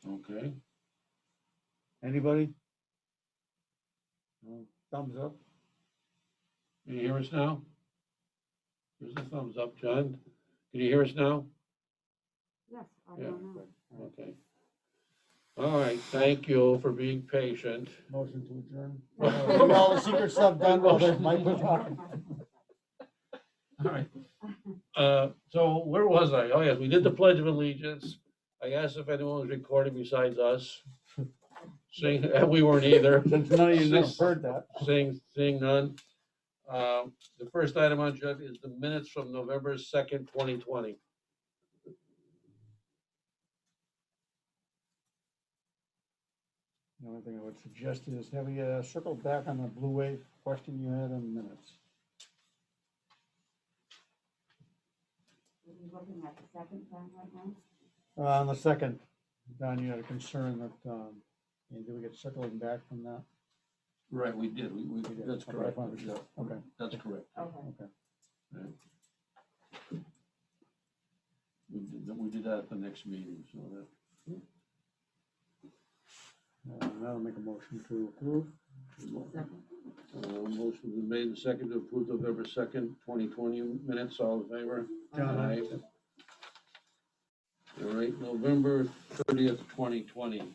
Okay. Anybody? No? Thumbs up? Can you hear us now? There's a thumbs up, John. Can you hear us now? Yes, I Yeah. don't know. Okay. All right, thank you for being patient. Motion to adjourn. Get all the secret stuff done while Mike was talking. All right. So where was I? Oh, yes, we did the Pledge of Allegiance. I asked if anyone was recording besides us. Seeing, and we weren't either. Since none of you have heard that. Seeing none. The first item on agenda is the minutes from November 2nd, 2020. The only thing I would suggest is have you circle back on the Blue Wave question you had in the minutes. Are you looking at the second time right now? On the second, Don, you had a concern that, did we get circling back from that? Right, we did. We did. that's Okay, correct. I wanted to- okay. That's correct. Okay. Okay. We did that at the next meeting, so that. I'll make a motion to approve. Motion was made and seconded to approve November 2nd, 2020 minutes. All in favor? John, aye. All right, November 30th, 2020.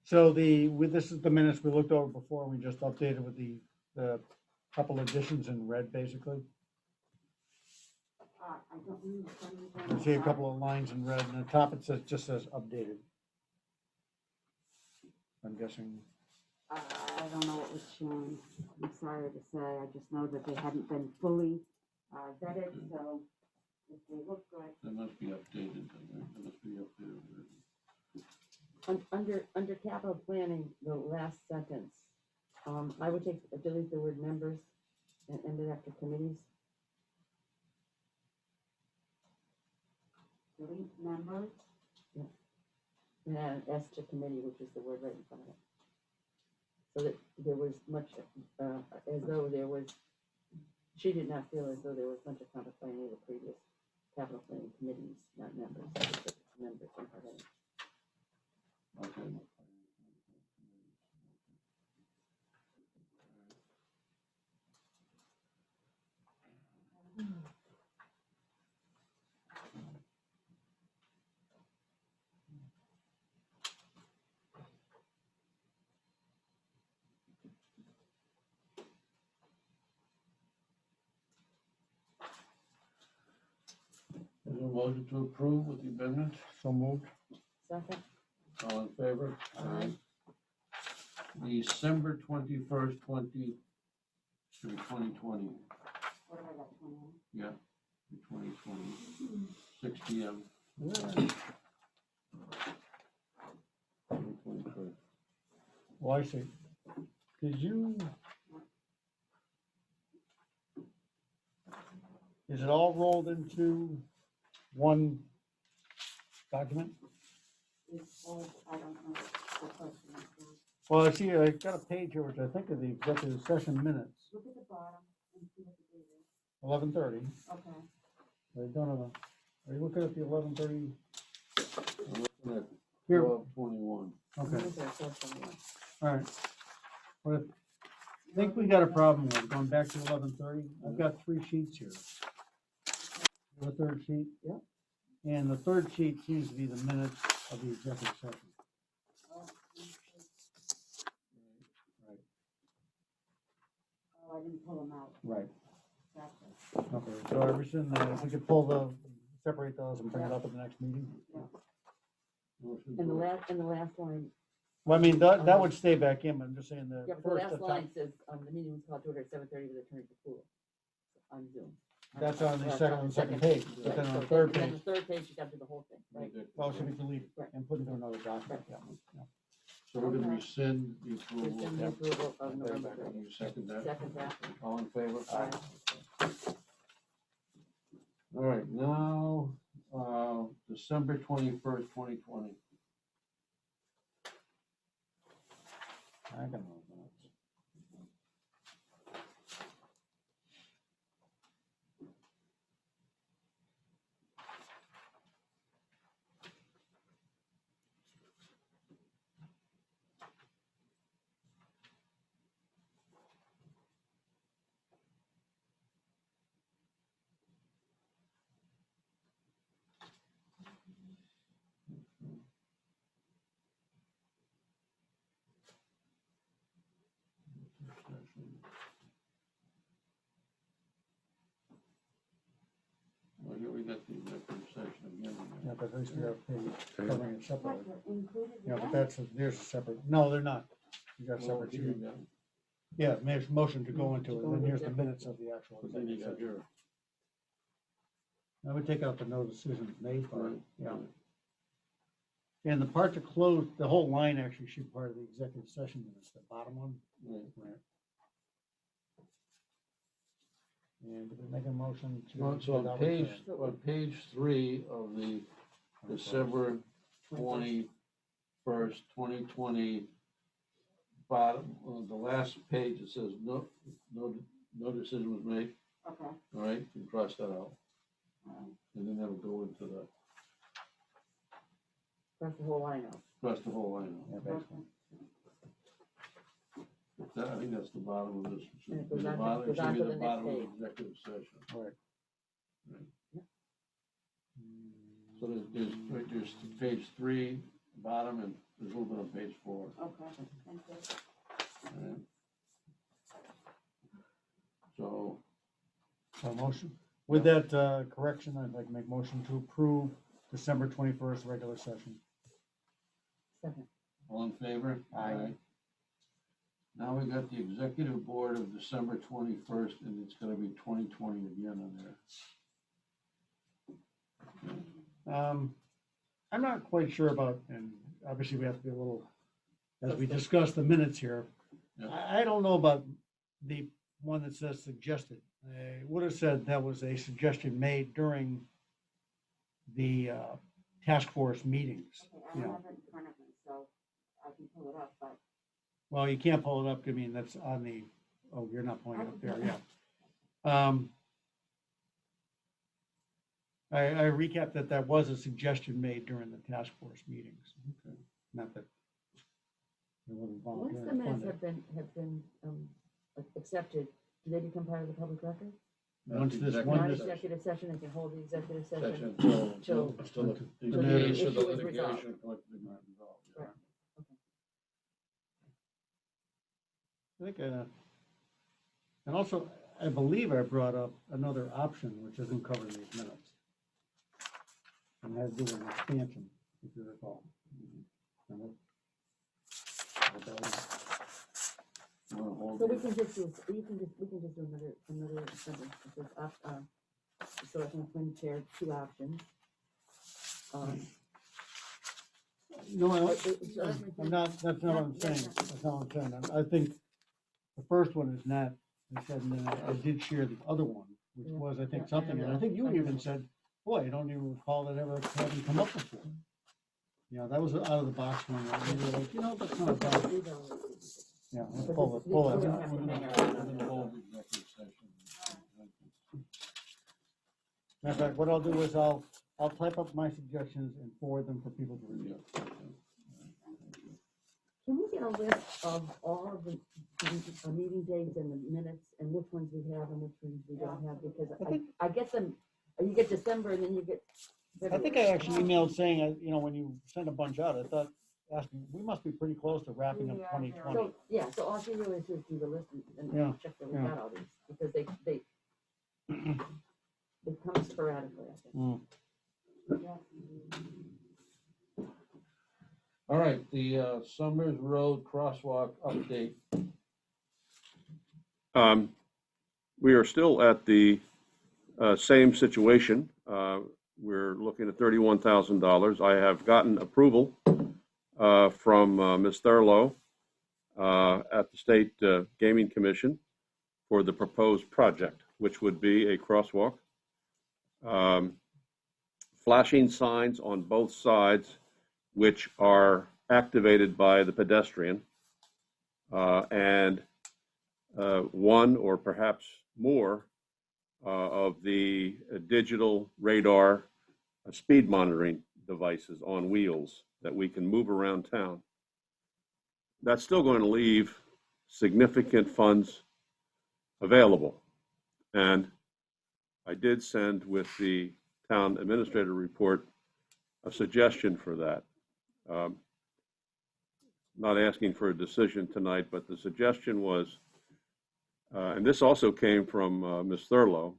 So this is the minutes we looked over before, we just updated with the couple additions in red, basically. I don't remember. You see a couple of lines in red, and the top it says, just says updated. I'm guessing, I don't know what was shown. I'm sorry to say. I just know that they hadn't been fully vetted, so if they look good. That must be updated. That must be updated. Under capital planning, the last sentence, I would delete the word members and end it after committees. Delete members. And add an S to committee, which is the word right in front of it. So that there was much, as though there was, she did not feel as though there was much of capital planning of the previous capital planning committees, not members. I just put members in her head. Okay. Is there a motion to approve with the amendment? so moved. Second? All in favor? Aye. December 21st, 2020. What have I got? 21? Yeah, 2020, 6 p.m. 2021. Well, I see. Did you? Is it all rolled into one document? It's old. I don't know the question. Well, I see, I got a page here, which I think are the executive session minutes, Look at the bottom and see what the date is. 11:30. Okay. I don't know. Are you looking at the 11:30? I'm looking at Here, 12/21. okay, These are social ones. all right. Well, I think we got a problem with going back to 11:30. I've got 3 sheets here. The third sheet? Yeah. And the third sheet seems to be the minutes of the executive session. Right, Oh, I didn't pull them out. right. Gotcha. Okay, so I rescind that. We could separate those and bring it up at the next meeting. Motion And to- the last line, Well, I mean, that would stay back in, but I'm just saying the yeah, but the first, last the line top, says, the meeting was called to order at 7:30 with Attorney Capullo on Zoom. that's on the That's second page, but Right, then on so the third then page, the third page, you got to do the whole thing, right? well, should be deleted Right. and put into another document, yeah. So we're going to rescind the approval. Rescind the approval of November back. 30th. You second that? Second that. All in favor? Aye. All right, now, December 21st, 2020. I got those minutes. session. Well, here we got the executive session again. Yeah, but at least we have paid covering it separately. What, they're included in Yeah, but that? there's a separate, no, they're not. You got a Well, separate here you sheet. go. Yeah, makes motion to go into To it, go and then into here's the executive. minutes of the actual But then you executive got session. here. I would take out the no decisions made part, Right, yeah. right. And the part to close, the whole line actually should be part of the executive session minutes, the bottom one. Right. Right. And did we make a motion to? So on without page, return? on page 3 of the December 21st, 2020, bottom, on the last page, it says no decision was made, Okay. all right, you cross that out, Alright. and then that'll go into the, That's the whole line out. cross the whole line Yeah, out. basically. I think that's the bottom of this, And it should be goes the on to- bottom, it goes should on be to the the next bottom of the page. executive session. Right. Right. Yep. So there's page 3, bottom, and there's a little bit on page 4. Okay, thank you. Alright. So, So motion, with that correction, I'd like to make motion to approve December 21st regular session. Second. all in favor? Aye. Now we got the executive board of December 21st, and it's gonna be 2020 again on there. I'm not quite sure about, and obviously we have to be a little, as we discuss the minutes here. Yeah. I don't know about the one that says suggested. I would have said that was a suggestion made during the task force meetings. Okay, I You don't know, have it in front of me, so I can pull it up, but well, you can't pull it up, I mean, that's on the, oh, you're not pulling it up there, yeah. I recapped that was a suggestion made during the task force meetings. Okay. Not that it wasn't Once volunteer the minutes funded. have been accepted, do they become part of the public record? Once this Executive one Not is- session. executive session, they can hold the executive session. Session Till- till the Till the case issue of the is resolved. litigation collectively resolved. Yeah. Right. I think, and also, I believe I brought up another option which isn't covered in these minutes. And that had to do with an expansion, if you recall. Remember? What that was? You wanna hold So we it? can just do, we can just do another sentence, it says, Selectmen chair, 2 options. No, Selectmen I'm not, that's not what I'm saying, that's not what I'm saying. I think the first one is not, I said, and then I did share the other one, which Yeah, was, I think, yeah, something, and I think you even said, boy, I don't even recall that ever having come up before. You know, that was out of the box one, and we were like, you know, that's not bad. Yeah, let's pull it, pull We it. don't have to We're hang gonna around we're on gonna it. hold the executive session. Matter of fact, what I'll do is I'll type up my suggestions and forward them for people to review. Yeah. Can we get a list of all of the meeting dates and the minutes, and which ones we have and which ones we don't have, because I get them, you get December and then you get I think I actually emailed saying, you know, when you sent a bunch out, I thought, asking, we must be pretty close to wrapping up Yeah, 2020. So, yeah, so all she really is do the list and Yeah, check that we yeah. got all these, because they come sporadically, I think. Mm. All right, the Summers Road crosswalk update. We are still at the same situation. We're looking at $31,000. I have gotten approval from Ms. Thurlow at the State Gaming Commission for the proposed project, which would be a crosswalk. Flashing signs on both sides, which are activated by the pedestrian, and one or perhaps more of the digital radar speed monitoring devices on wheels that we can move around town. That's still going to leave significant funds available. And I did send with the town administrator report a suggestion for that. Not asking for a decision tonight, but the suggestion was and this also came from Ms. Thurlow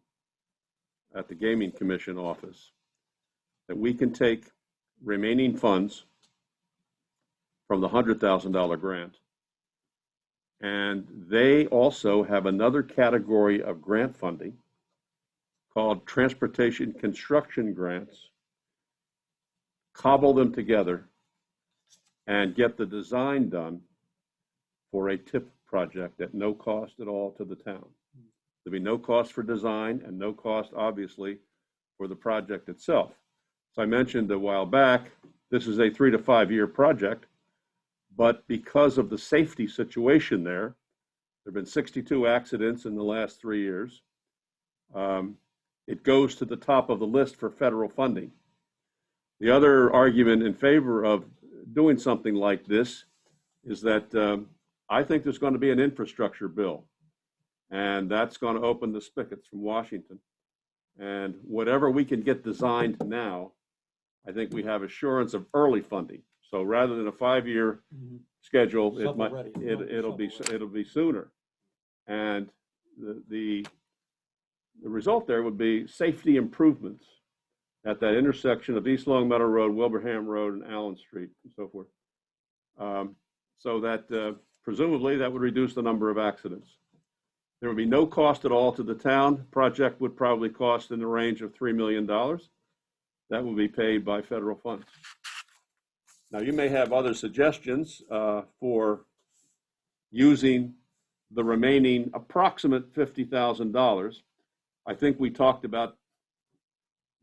at the Gaming Commission office, that we can take remaining funds from the $100,000 grant. And they also have another category of grant funding called transportation construction grants, cobble them together and get the design done for a TIP project at no cost at all to the town. There'll be no cost for design and no cost, obviously, for the project itself. So I mentioned a while back, this is a 3 to 5 year project, but because of the safety situation there have been 62 accidents in the last 3 years. It goes to the top of the list for federal funding. The other argument in favor of doing something like this is that I think there's going to be an infrastructure bill, and that's going to open the spigots from Washington. And whatever we can get designed now, I think we have assurance of early funding. So rather than a 5-year schedule, it'll be sooner. And the result there would be safety improvements at that intersection of East Long Meadow Road, Wilbraham Road, and Allen Street, and so forth. So that presumably that would reduce the number of accidents. There would be no cost at all to the town. Project would probably cost in the range of $3 million. That will be paid by federal funds. Now, you may have other suggestions for using the remaining approximate $50,000. I think we talked about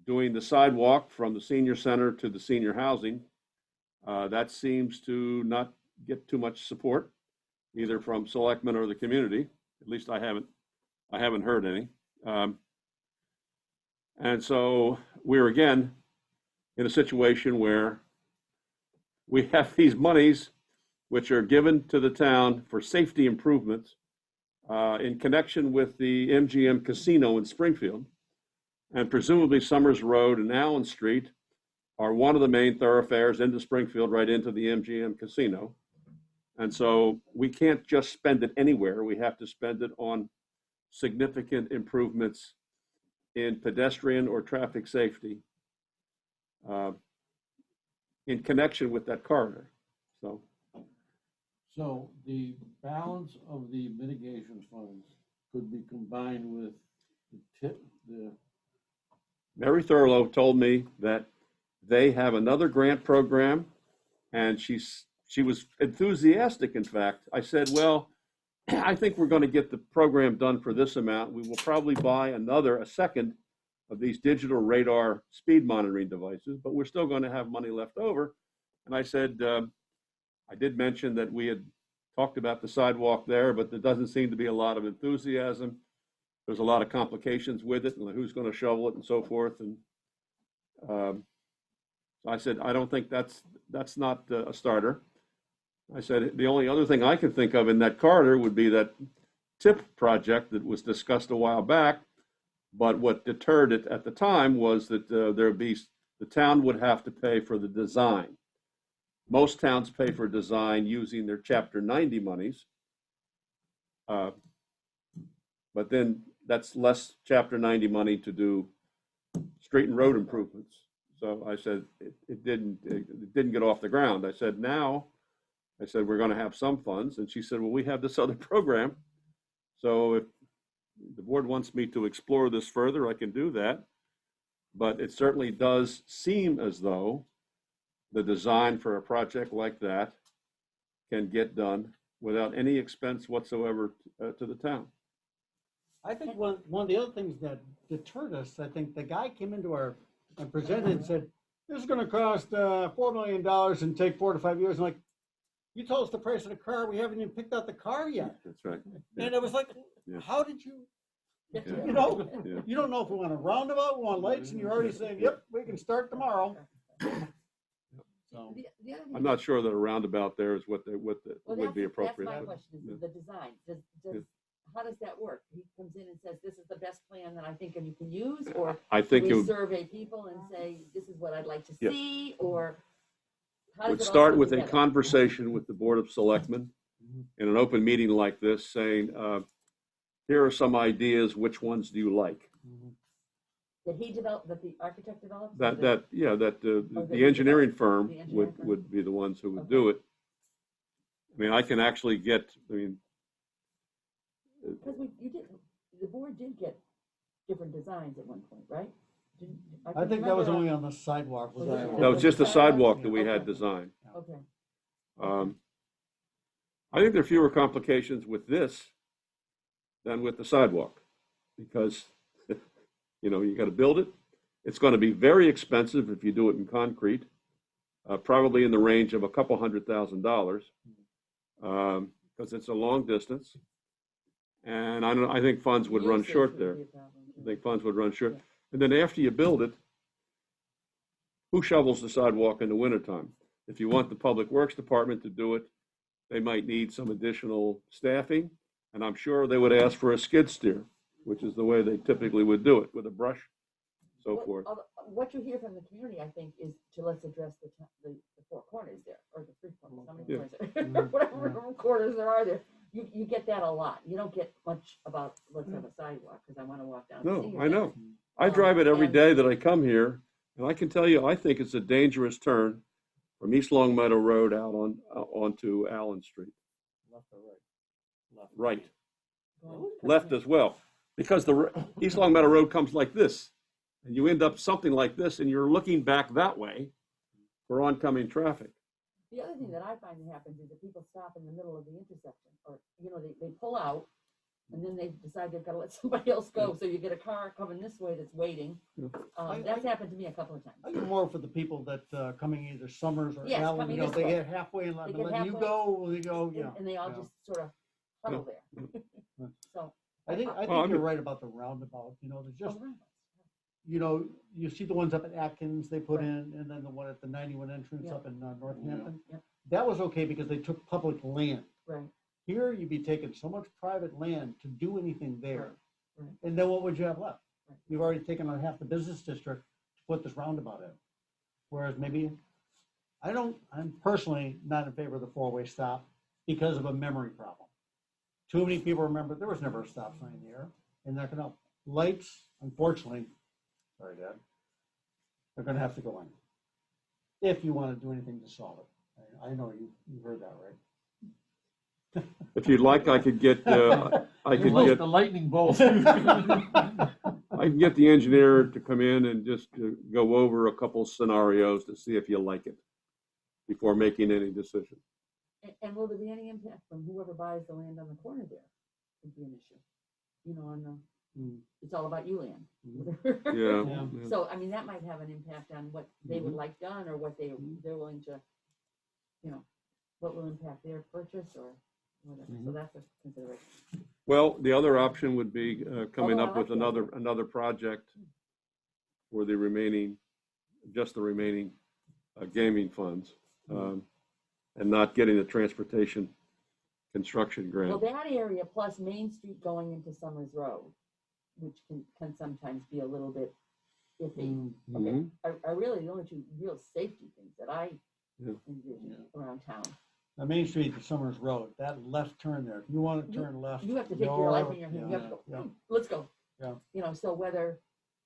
doing the sidewalk from the senior center to the senior housing. That seems to not get too much support, either from selectmen or the community. At least I haven't heard any. And so we're again in a situation where we have these monies which are given to the town for safety improvements in connection with the MGM Casino in Springfield. And presumably Summers Road and Allen Street are one of the main thoroughfares into Springfield, right into the MGM Casino. And so we can't just spend it anywhere. We have to spend it on significant improvements in pedestrian or traffic safety in connection with that corridor. So the balance of the mitigation funds could be combined with the Mary Thurlow told me that they have another grant program, and she was enthusiastic, in fact. I said, well, I think we're going to get the program done for this amount. We will probably buy a second of these digital radar speed monitoring devices, but we're still going to have money left over. And I said, I did mention that we had talked about the sidewalk there, but there doesn't seem to be a lot of enthusiasm. There's a lot of complications with it, and who's going to shovel it and so forth. And so I said, I don't think that's not a starter. I said, the only other thing I can think of in that corridor would be that TIP project that was discussed a while back. But what deterred it at the time was that the town would have to pay for the design. Most towns pay for design using their Chapter 90 monies. But then that's less Chapter 90 money to do street and road improvements. So I said, it didn't get off the ground. I said, we're going to have some funds. And she said, well, we have this other program. So if the board wants me to explore this further, I can do that. But it certainly does seem as though the design for a project like that can get done without any expense whatsoever to the town. I think one of the other things that deterred us, I think the guy came into and presented and said, this is going to cost $4 million and take 4 to 5 years. I'm like, you told us the price of the car. We haven't even picked out the car yet. That's right. And it was like, how did you, you know, you don't know if we want a roundabout, we want lights, and you're already saying, yep, we can start tomorrow. So I'm not sure that a roundabout there is what would be appropriate. That's my question, is the design. How does that work? He comes in and says, this is the best plan that I think you can use, or I think we survey people and say, this is what I'd like to see, or how does would it all start come with a together? conversation with the Board of Selectmen in an open meeting like this, saying, here are some ideas, which ones do you like? Mhm. That he developed, that the architect developed? The engineering firm The engineering firm? would be the ones who would Okay. do it. I mean, I can actually get, Because the board did get different designs at one point, right? I can think that was remember- only on the sidewalk. Was that it? I- that was just the sidewalk that we Okay. had designed. Okay, I think there are fewer complications with this than with the sidewalk, because, you got to build it. It's going to be very expensive if you do it in concrete, probably in the range of $200,000, because it's a long distance. And I think funds would run Usage short would there. be a problem, I too. think funds would run short. Yeah. And then after you build it, who shovels the sidewalk in the wintertime? If you want the Public Works Department to do it, they might need some additional staffing, and I'm sure they would ask for a skid steer, which is the way they typically would do it, with a brush, so forth. What you hear from the community, I think, is to let's address the four corners there, or the three corners, how many Yeah. corners? Whatever corners there are there. You get that a lot. You don't get much about, let's have a sidewalk, because I want to walk down. No, Senior I know. Center. I drive it every and- day that I come here, and I can tell you, I think it's a dangerous turn from East Long Meadow Road out onto Allen Street. Left or right? Left. Right, Going- left as well, because the East Long Meadow Road comes like this, and you end up something like this, and you're looking back that way for oncoming traffic. The other thing that I find that happens is that people stop in the middle of the intersection, or, they pull out, and then they decide they've got to let somebody else go, so you get a car coming this way that's waiting. Yeah. That's happened to me a couple of times. I think more for the people that coming either Summers or Yes, Allen, coming you know, this they way. get halfway and They let get you halfway, go, they go, yeah. And they all yeah. just sort of huddle there. So. I think Well, you're right about the roundabout, there's just, you see the ones up at Atkins they put Right. in, and then the one at the 91 entrance Yeah. up in Northampton. Yeah. That was okay because they took public land. Right, Here, you'd be taking so much private land to do anything there. Right, right. And then what would you have left? Right. You've already taken on half the business district to put this roundabout in. Whereas maybe, I'm personally not in favor of the four-way stop because of a memory problem. Too many people remember, there was never a stop sign there, and they're gonna, lights, unfortunately, sorry, Dad, they're gonna have to go in. If you wanna do anything to solve it. I know you heard that, right? If you'd like, I could get, The lightning bolt. I can get the engineer to come in and just go over a couple scenarios to see if you like it before making any decision. And will there be any impact from whoever buys the land on the corner there? Would be an issue. On the, it's all about you land. Yeah. Yeah. yeah. So, I mean, that might have an impact on what they would like done, or what they're willing to, what will impact their purchase or whatever. So that's a consideration. Well, the other option would be coming Although up I with like the another project for the remaining gaming funds, and not getting the transportation construction grant. Well, that area plus Main Street going into Summers Road, which can sometimes be a little bit iffy. Okay, Mhm. are really the only two real safety things that I Yeah. envision around town. The Main Street to Summers Road, that left turn there, if you want to turn left. You have to take your life in your hand. You have to go, Yeah. let's go. Yeah. So whether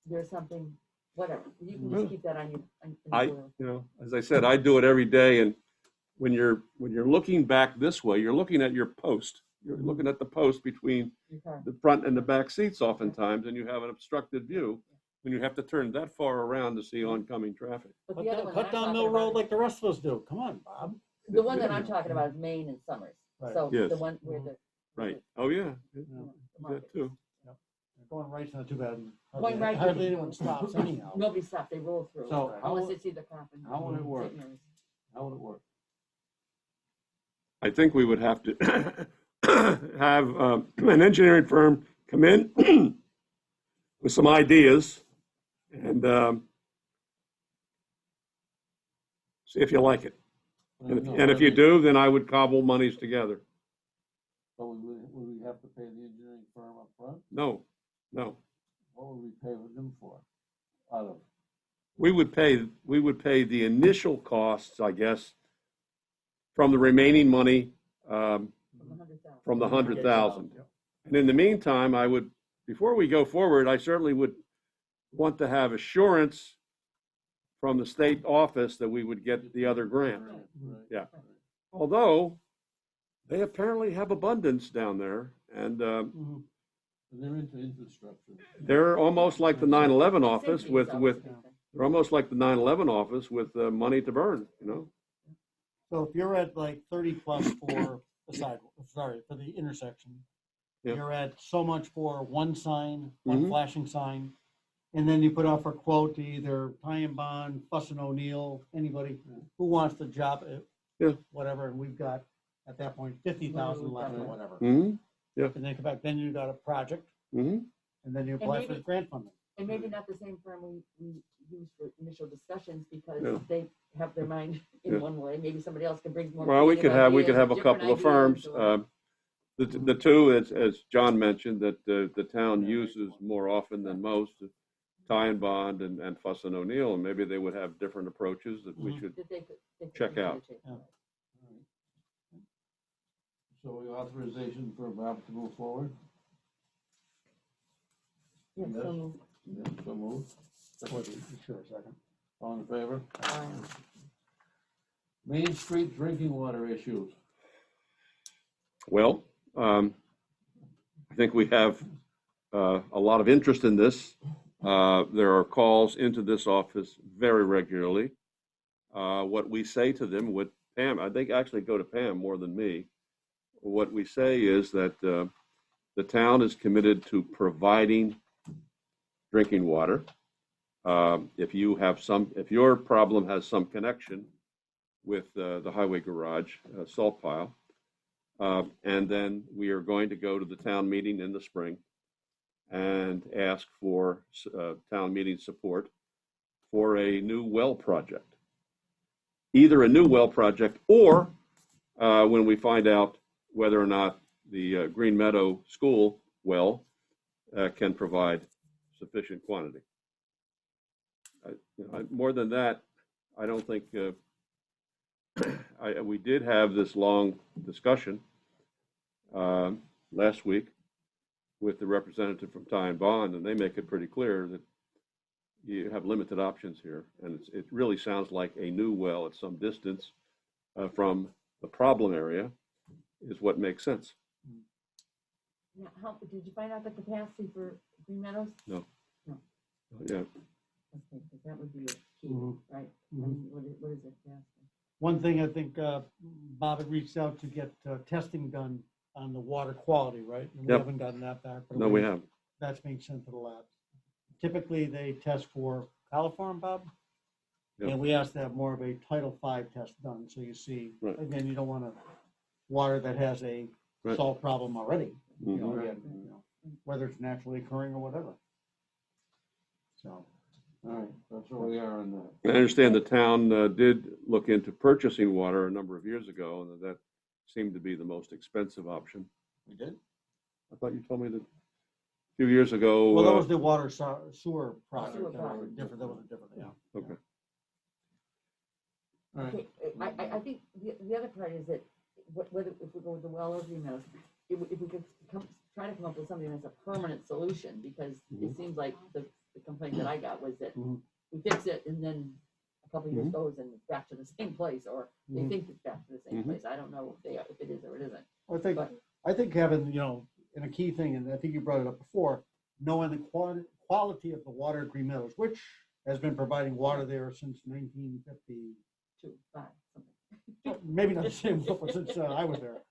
there's something, whatever, you can Yeah. just keep that on your. As I said, I do it every day, and when you're looking back this way, you're looking at your post. You're looking at the post between Your car. the front and the back seats oftentimes, and you have an obstructed view, and you have to turn that far around to see oncoming traffic. But Cut the other down, one that cut I'm down talking Mill Road about, like the rest of us do, come on, Bob. the one that I'm talking about is Main and Summers. Right. So Yes. the one where the. Right. Oh, yeah. the market That too. Going right's not too bad, and Going right- hardly anyone stops is. anyhow. Nobody stopped, they roll through. So how Unless would- they see the cop. and- how would it work? St. Mary's. How would it work? I think we would have to have an engineering firm come in with some ideas and see if you like it. And if you do, then I would cobble monies together. So would we have to pay the engineering firm up front? No. What would we pay them for? Out of, We would pay the initial costs, I guess, from the remaining money, From 100,000. from the 100,000. And in the meantime, I would, before we go forward, I certainly would want to have assurance from the state office that we would get the other grant. Yeah. Although they apparently have abundance down there, and Mhm. They're into infrastructure. they're almost like the 9/11 office Safety with is always a big thing. they're almost like the 9/11 office with money to burn. You know. So if you're at like 30 plus for the sidewalk, sorry, for the intersection, Yeah. you're at so much for one sign, one Mhm. flashing sign, and then you put out for quote to either Ty and Bond, Fuss and O'Neill, anybody who wants the job, Yeah. whatever, and we've got, at that point, 50,000 left or whatever. Mm-hmm. And then come back, then you got a project, Mm-hmm. and then you apply for maybe- grant funding. And maybe not the same firm we use for initial discussions because Yeah. they have their mind in Yeah. one way. Maybe somebody else can bring more. Well, we could creative have a ideas or couple of different firms. ideas or- The two, as John mentioned, that the town uses more often than most, Ty and Bond and Fuss and O'Neill, and maybe they would have different approaches that we Mhm. should. that they could Check bring to out. the table. Yeah. So we authorization for Bob to move forward? Yeah, Yes. so, Yeah, so moved. Sure, second. All in favor? um, Main Street drinking water issues. Well, I think we have a lot of interest in this. There are calls into this office very regularly. What we say to them, what Pam, I think actually go to Pam more than me. What we say is that the town is committed to providing drinking water. If your problem has some connection with the highway garage salt pile, and then we are going to go to the town meeting in the spring and ask for town meeting support for a new well project. Either a new well project or when we find out whether or not the Green Meadow School well can provide sufficient quantity. More than that, I don't think we did have this long discussion last week with the representative from Ty and Bond, and they make it pretty clear that you have limited options here, and it really sounds like a new well at some distance from the problem area is what makes sense. now, did you find out the capacity for Green Meadows? Yeah. Okay, because that would be a key, Mhm. right? Mhm. And what is it? Yeah. One thing I think Bob had reached out to get testing done on the water quality, right? And we Yep. haven't gotten that back. but No, we have. That's being sent to the labs. Typically, they test for coliform, Bob. Yep. And we asked to have more of a Title V test done, so you see, Right. again, you don't want to water that has a Right. salt problem already, you know, Mhm. again, you know, whether it's naturally occurring or whatever. So, All right, that's where we are on that. I understand the town did look into purchasing water a number of years ago, and that seemed to be the most expensive option. We did? I thought you told me that a few years ago. well, that was the water sewer project, Sewer that was project. different, that was a different, yeah. Okay. All right. Okay, I think the other part is that whether, if we go with the well or Green Meadows, if we could try to come up with something that's a permanent solution, because it seems like the complaint that I got was that Mhm. we fix it and then a couple of years Mhm. goes and it's back to the same place, or they Mhm. think it's back to the same Mhm. place. I don't know if it is or it isn't. Well, I think having, you know, and a key thing, and I think you brought it up before, knowing the quality of the water at Green Meadows, which has been providing water there since 1950, 2, 5, something. maybe not the same, but since I was there.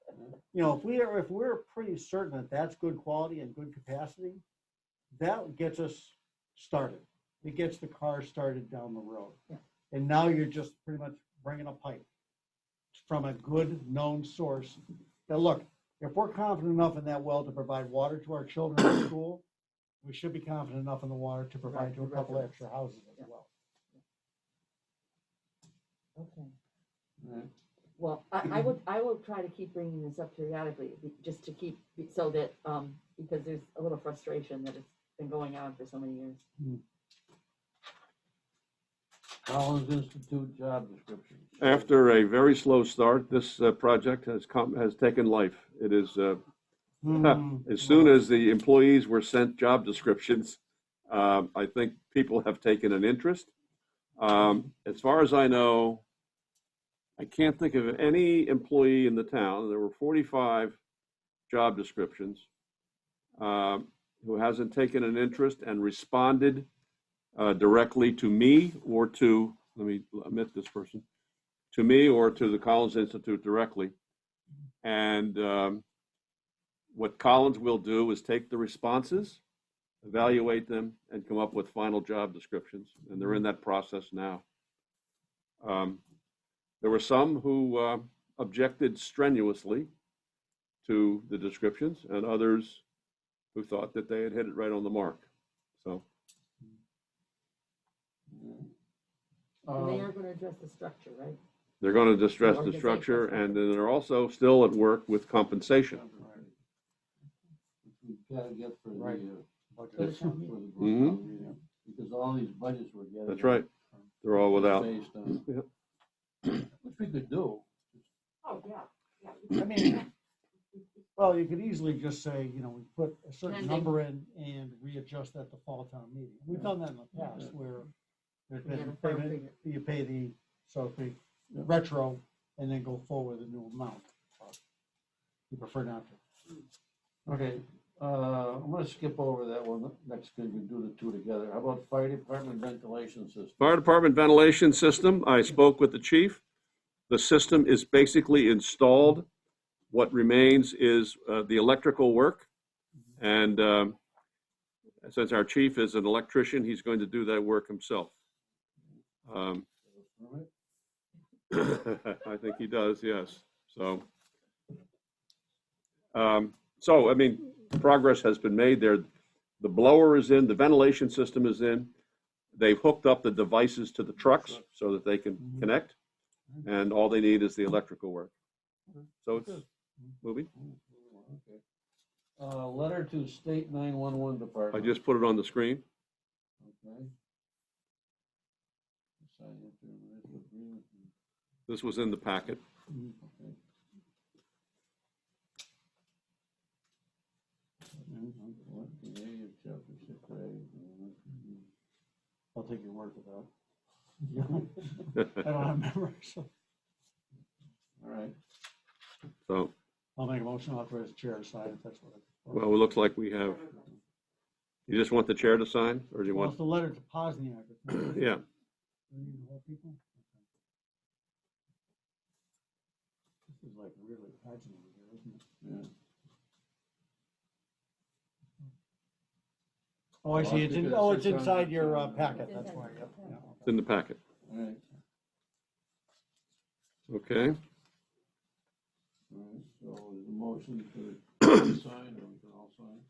You know, if we're pretty certain that that's good quality and good capacity, that gets us started. It gets the car started down the road. Yeah. And now you're just pretty much bringing a pipe from a good known source. Now, look, if we're confident enough in that well to provide water to our children in school, we should be confident enough in the water to provide Right, to a the couple residents. extra houses as Yeah. well. Okay. All right. Well, I will try to keep bringing this up periodically, just to keep, so that, because there's a little frustration that it's been going on for so many years. Collins Institute job descriptions. After a very slow start, this project has taken life. It is As soon as the employees were sent job descriptions, I think people have taken an interest. As far as I know, I can't think of any employee in the town, there were 45 job descriptions, who hasn't taken an interest and responded directly to me or to, let me admit this person, to me or to the Collins Institute directly. And what Collins will do is take the responses, evaluate them, and come up with final job descriptions. And they're in that process now. There were some who objected strenuously to the descriptions, and others who thought that they had hit it right on the mark. So, And they are gonna address the structure, right? they're going to distress the Organizational structure, structure. and then they're also still at work with compensation. We gotta get for Right. For the Budget. town meeting. for the Mhm. town meeting, because all these budgets we're getting. That's right. They're all without. Based on, Yep. which we could do. Oh, yeah. I mean, well, you could easily just say, you know, we put a certain Pending. number in and readjust at the fall town meeting. We've done that in the past where there's We been get a firm payment, you pay the, so to speak, retro, and then go forward with a new amount. You prefer not to. Okay, I'm gonna skip over that one next, because we do the two together. How about fire department ventilation system? Fire department ventilation system, I spoke with the chief. The system is basically installed. What remains is the electrical work. And since our chief is an electrician, he's going to do that work himself. I think he does, yes. So, I mean, progress has been made there. The blower is in, the ventilation system is in. They've hooked up the devices to the trucks so that they can connect, and all they need is the electrical work. So it's moving. Okay. Letter to state 911 I department. just put it on the screen. Okay. Sign intermunicipal agreement. This was in the packet. Okay. What, Canadian chapter 6A. I'll take your word for that. I don't have memory, so All right. So, I'll make a motion to authorize the chair to sign if that's what. well, it looks like we have, you just want the chair to sign, or do you Well, want? it's the letter to Posniak. isn't it? Yeah, We need the whole people? Okay. This is like really paginated here, isn't it? Yeah. Oh, I see, it's in, oh, it's inside your packet, that's why, yep, yeah. it's in the packet. All right. Okay. All right. So there's a motion to sign, or we can all sign.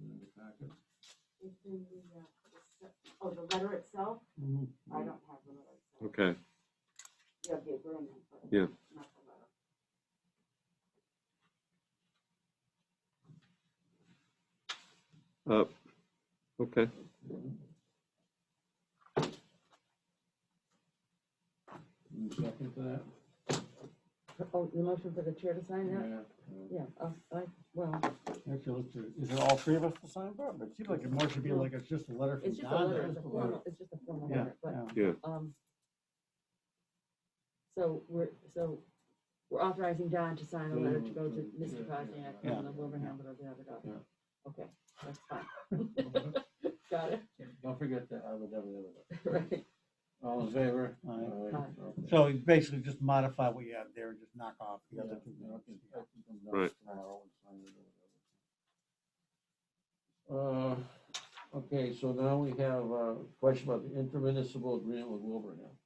In the packet. It's in oh, the letter itself? Mhm. I don't have the letter itself. Okay. You have the agreement, but Yeah. not the letter. Okay. Any second to that? Oh, the motion for the chair to sign that? Yeah. Yeah, well, Actually, let's do, is it all three of us to sign, Bob? It seems like it more should be like it's just a letter from it's just a Don. letter, to it's a us. formal, it's just a formal Yeah, letter, but, yeah. Yeah. so we're authorizing Don to sign a letter to go to Mr. Posniak Yeah. and the Wilbraham, blah. Yeah. Okay, that's fine. Got it, Don't forget that, I would never. right, All in favor? Aye. Aye. Aye. Okay. So you basically just modify what you have there and just knock off the Yeah, other two. I can come down Right. tomorrow and sign it or whatever. Okay, so now we have a question about the intermunicipal agreement with Wilbraham.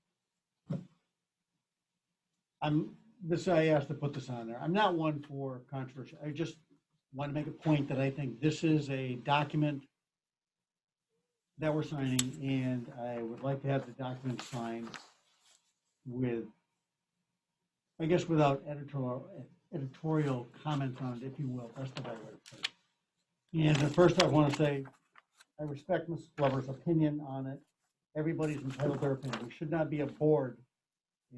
I asked to put this on there. I'm not one for controversy. I just want to make a point that I think this is a document that we're signing, and I would like to have the document signed with, I guess, without editorial comment on it, if you will. That's the better way to put it. And first, I want to say, I respect Mrs. Glover's opinion on it. Everybody's entitled to their opinion. We should not be a board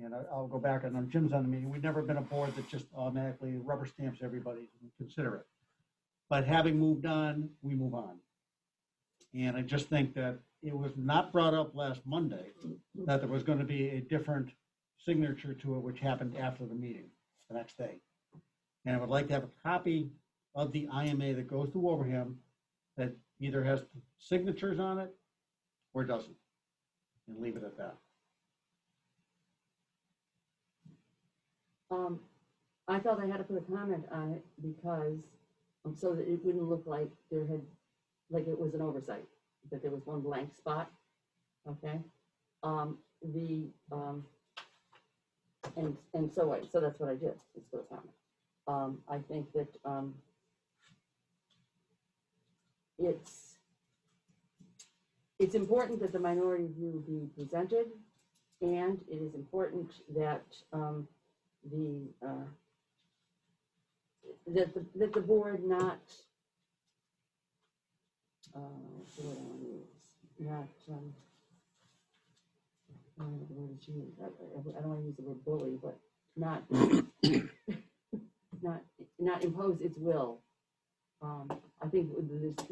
and I'll go back, and Jim's on the meeting, we've never been a board that just automatically rubber stamps everybody and consider it. But having moved on, we move on. And I just think that it was not brought up last Monday, that there was going to be a different signature to it, which happened after the meeting, the next day. And I would like to have a copy of the IMA that goes to Wilbraham that either has signatures on it or doesn't, and leave it at that. I felt I had to put a comment on it because, so that it wouldn't look like there had, like it was an oversight, that there was one blank spot, okay? So that's what I did, is put a comment. I think that, it's important that the minority view be presented, and it is important that, that the board not, what's the word I want to use? Not, I don't know the word to use. I don't want to use the word bully, but not, not impose its will. I think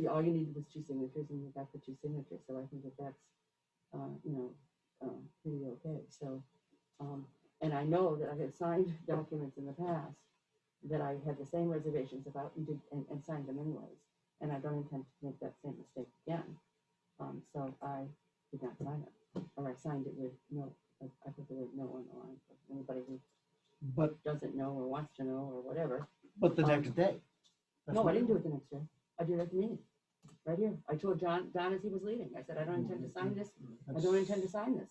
all you needed was 2 signatures, and you got the 2 signatures. So I think that that's, pretty okay. So, and I know that I had signed documents in the past that I had the same reservations about and signed them anyways. And I don't intend to make that same mistake again. So I did not sign it, or I signed it with no. I put the word no on the line for anybody who doesn't know or wants to know or whatever. But the next day. No, I didn't do it the next day. I did it at the meeting, right here. I told Don as he was leaving, I said, I don't intend to sign this. I don't intend to sign this.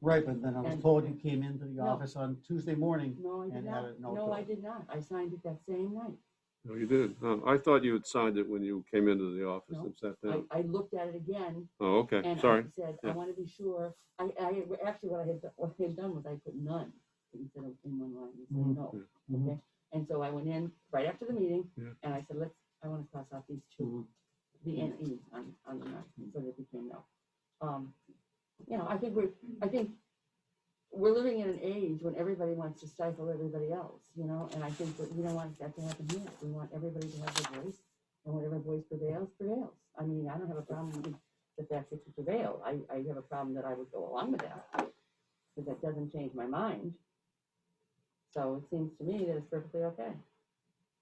Right, but then I was told you came into the No. office on Tuesday morning. No, I did And not. added no No, to I it. did not. I signed it that same night. No, you did. I thought you had signed it when you came into the office No. and sat down. I looked at it again, Oh, okay, and sorry. I said, Yeah. I want to be sure. I actually, what I had done was I put none instead of in one line, and said Mhm. no. Mhm. Okay, and so I went in right after the meeting, Yeah. and I said, I want to cross out these 2, Mhm. the N E on the line, so that it became no. I think we're living in an age when everybody wants to stifle everybody else, and I think that we don't want that to happen here. We want everybody to have their voice, and whatever voice prevails, prevails. I mean, I don't have a problem with the fact that you prevail. I have a problem that I would go along with that, because that doesn't change my mind. So it seems to me that it's perfectly okay.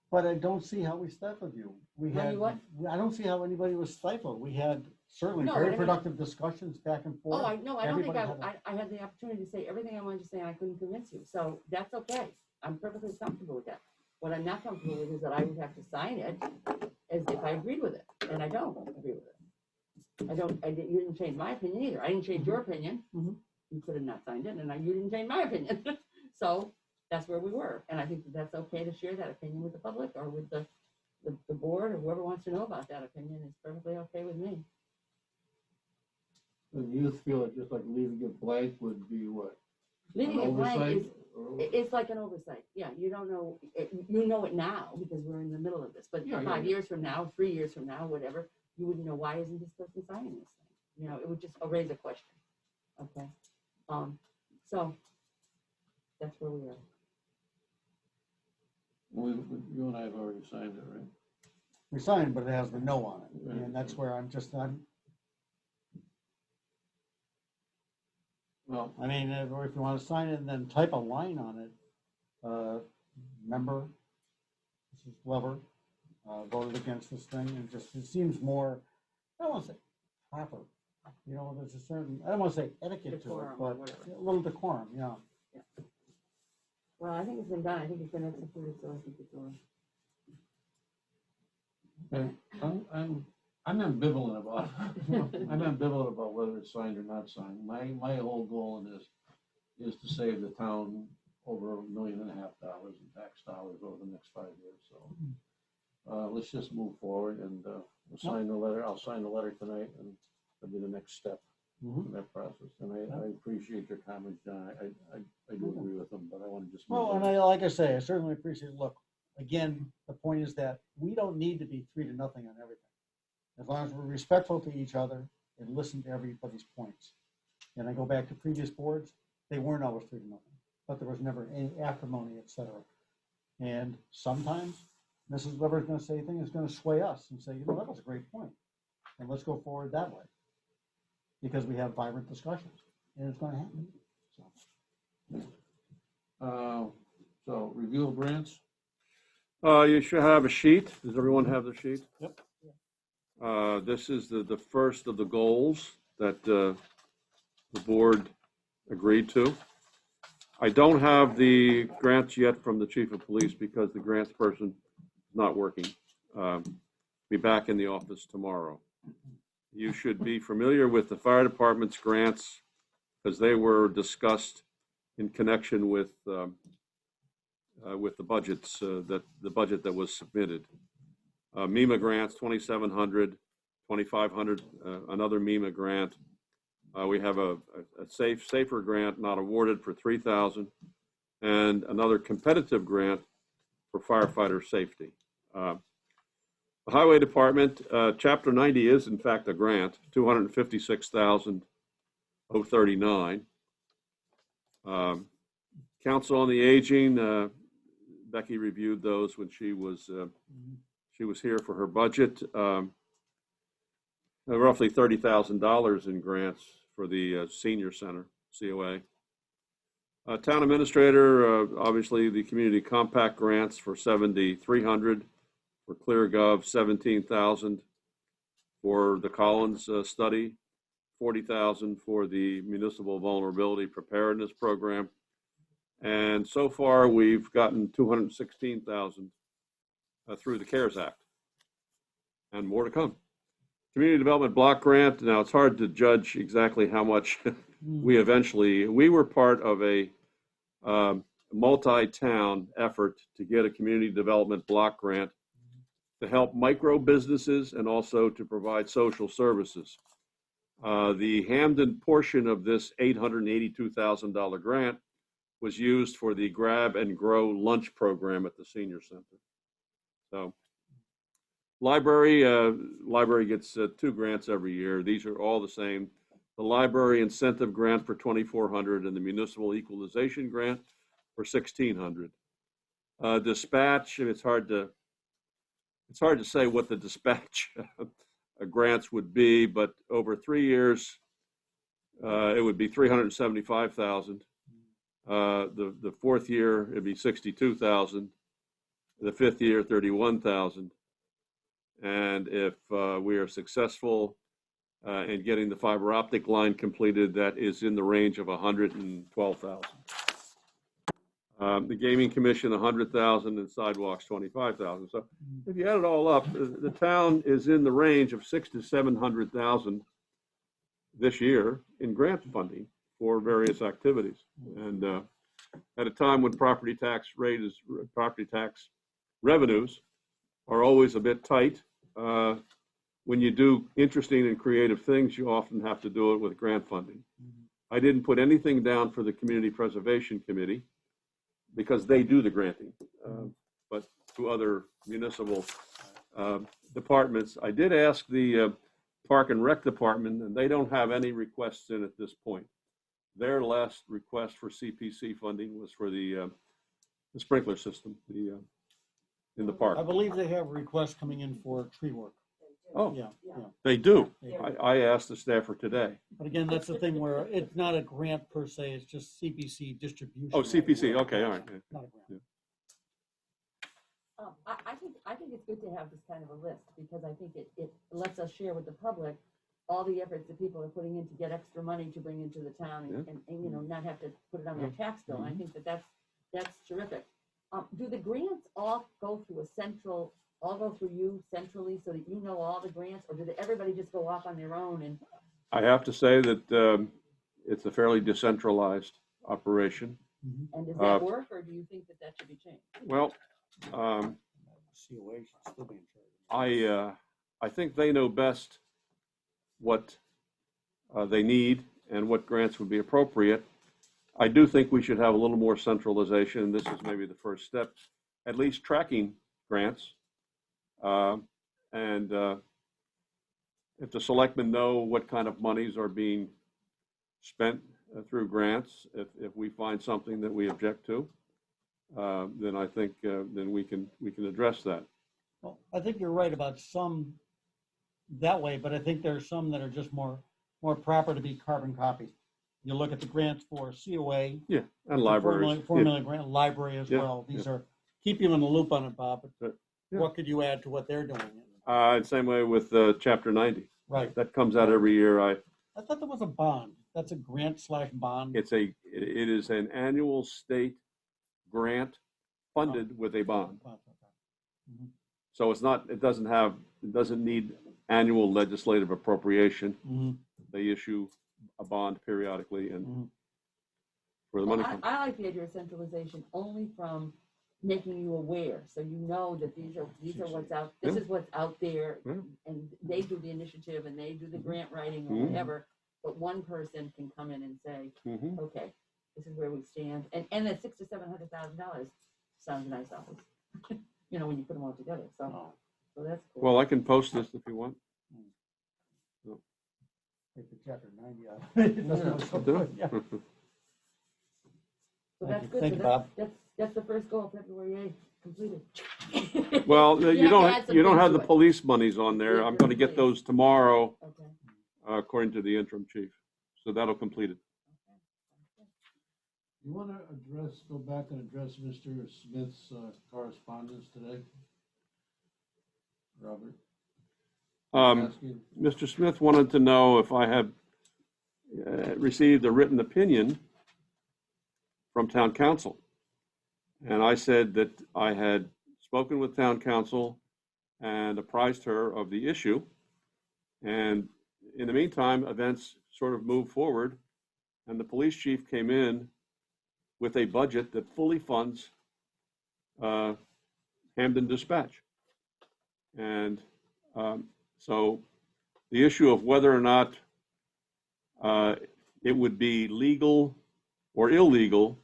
But I don't see how we stifled you. How you what? I don't see how anybody was stifled. We had certainly No, very but I mean- productive discussions back and forth. Oh, I don't think Everybody I had the opportunity to say everything I wanted to say, and I couldn't convince you. So that's okay. I'm perfectly comfortable with that. What I'm not comfortable with is that I would have to sign it as if I agreed with it, and I don't agree with it. You didn't change my opinion either. I didn't change your opinion. Mhm. You could have not signed it, and you didn't change my opinion. So that's where we were, and I think that that's okay to share that opinion with the public or with the board, or whoever wants to know about that opinion is perfectly okay with me. And you feel it just like leaving it blank would be what? Leaving An it blank oversight? is, it's like an oversight. Yeah, you don't know, you know it now because we're in the middle of this, but Yeah, 5 years from now, 3 years from now, whatever, you wouldn't know, why isn't this person signing this thing? It would just raise a question. Okay. So that's where we are. You and I have already signed it, right? We signed, but it has the no on it, Right. and that's where I'm. Well, I mean, if you want to sign it and then type a line on it, member, Mrs. Glover, voted against this thing, and it seems more, I don't want to say proper, there's a certain, I don't want to say etiquette to it, Decorum or but whatever. a little decorum, yeah. Well, I think it's been done. I think it's been executed, so I think it's all. okay. I'm ambivalent about it. I'm ambivalent about whether it's signed or not signed. My whole goal in this is to save the town over $1.5 million in tax dollars over the next 5 years. So let's just move forward and we'll sign the letter. I'll sign the letter tonight, and that'll be the next step in that process. And I appreciate your comments, John. I do agree with them, but I want to just. Well, and like I say, I certainly appreciate, look, again, the point is that we don't need to be 3-0 on everything. As long as we're respectful to each other and listen to everybody's points. And I go back to previous boards, they weren't always 3-0. but there was never any acrimony, et cetera. And sometimes Mrs. Weber's gonna say things, gonna sway us and say, that was a great point, and let's go forward that way. Because we have vibrant discussions, and it's gonna happen, so. So review of grants. You should have a sheet. Does everyone have the sheet? Yep. This is the first of the goals that the board agreed to. I don't have the grants yet from the chief of police because the grants person is not working. Be back in the office tomorrow. You should be familiar with the fire department's grants because they were discussed in connection with the budgets, the budget that was submitted. MEMA grants, 2,700, 2,500, another MEMA grant. We have a safer grant not awarded for 3,000, and another competitive grant for firefighter safety. The highway department, chapter 90 is in fact a grant, 256,039. Council on the Aging, Becky reviewed those when she was here for her budget. Roughly $30,000 in grants for the senior center, COA. Town administrator, obviously the community compact grants for 7,300, for ClearGov 17,000, for the Collins study, 40,000 for the municipal vulnerability preparedness program. And so far, we've gotten 216,000 through the CARES Act, and more to come. Community Development Block Grant. Now, it's hard to judge exactly how much we were part of a multi-town effort to get a community development block grant to help micro businesses and also to provide social services. The Hampden portion of this $882,000 grant was used for the Grab and Grow lunch program at the senior center. So library gets 2 grants every year. These are all the same. The library incentive grant for $2,400 and the municipal equalization grant for $1,600. Dispatch, it's hard to say what the dispatch grants would be, but over 3 years, it would be $375,000. The 4th year, it'd be $62,000. The 5th year, $31,000. And if we are successful in getting the fiber optic line completed, that is in the range of $112,000. The gaming commission, $100,000, and sidewalks, $25,000. So if you add it all up, the town is in the range of $600,000 to $700,000 this year in grant funding for various activities. And at a time when property tax revenues are always a bit tight, when you do interesting and creative things, you often have to do it with grant funding. I didn't put anything down for the Community Preservation Committee because they do the granting, but to other municipal departments. I did ask the Park and Rec Department, and they don't have any requests in at this point. Their last request for CPC funding was for the sprinkler system in the park. I believe they have requests coming in for tree work. Oh, Yeah. they do. They do. I asked the staffer today. But again, that's the thing where it's not a grant per se, it's just CPC distribution. Oh, CPC, okay, all right. Yeah. Not a grant. I think it's good to have this kind of a list, because I think it lets us share with the public all the efforts that people are putting in to get extra money to bring into the town and not have to put it on their tax bill. I think that's terrific. Do the grants all go through you centrally so that you know all the grants, or did everybody just go off on their own? And I have to say that it's a fairly decentralized operation. and does that work, or do you think that should be changed? Well, COA should still be in charge. I think they know best what they need and what grants would be appropriate. I do think we should have a little more centralization. This is maybe the first step, at least tracking grants. And if the selectmen know what kind of monies are being spent through grants. If we find something that we object to, then I think then we can address that. Well, I think you're right about some that way, but I think there's some that are just more proper to be carbon copied. You look at the grants for COA. Yeah, and libraries. 4 million grant, library as Yeah, well. These are, keep you in the loop on it, Bob, but Yeah. what could you add to what they're doing? Same way with Chapter 90. Right. That comes out every year. I thought there was a bond. That's a grant/bond. It is an annual state grant funded with a bond. Mhm. So it doesn't need annual legislative appropriation. Mhm. They issue a bond periodically and Mhm. where the money comes. I like the idea of centralization only from making you aware, so you know that these are what's out, this is what's out there, Yeah. and they do the initiative and they do the grant writing or Mhm. whatever, but one person can come in and say, Mhm. okay, this is where we stand, and that $600,000 to $700,000 sounds nice always, you know, when you put them all together, so that's cool. Well, I can post this if you want. Take the chapter 90 out. It doesn't look so good, yeah. So that's good, Thank so you, Bob. that's the first goal, February 8th, completed. Well, You you have to don't add some you don't things have to the it. police monies on there. Yeah, I'm going to get police. those tomorrow, Okay. according to the interim chief. So that'll complete it. You want to go back and address Mr. Smith's correspondence today? Robert? Asking- Mr. Smith wanted to know if I have received a written opinion from town council. And I said that I had spoken with town council and apprised her of the issue. And in the meantime, events sort of moved forward, and the police chief came in with a budget that fully funds Hampden Dispatch. And so the issue of whether or not it would be legal or illegal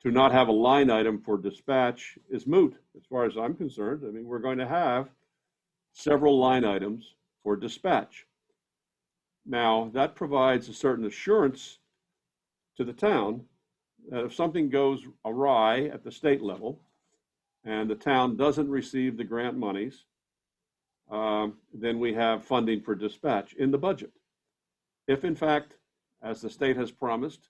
to not have a line item for dispatch is moot, as far as I'm concerned. I mean, we're going to have several line items for dispatch. Now, that provides a certain assurance to the town that if something goes awry at the state level and the town doesn't receive the grant monies, then we have funding for dispatch in the budget. If in fact, as the state has promised,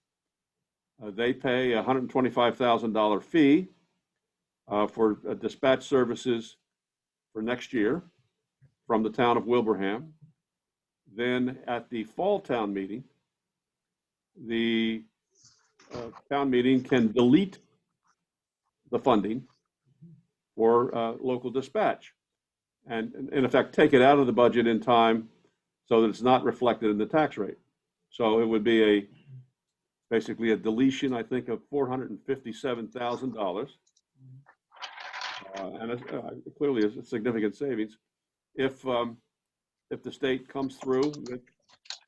they pay a $125,000 fee for dispatch services for next year from the town of Wilbraham, then at the fall town meeting, the town meeting can delete the funding for local dispatch and in effect take it out of the budget in time so that it's not reflected in the tax rate. So it would be basically a deletion, I think, of $457,000. And clearly a significant savings if the state comes through with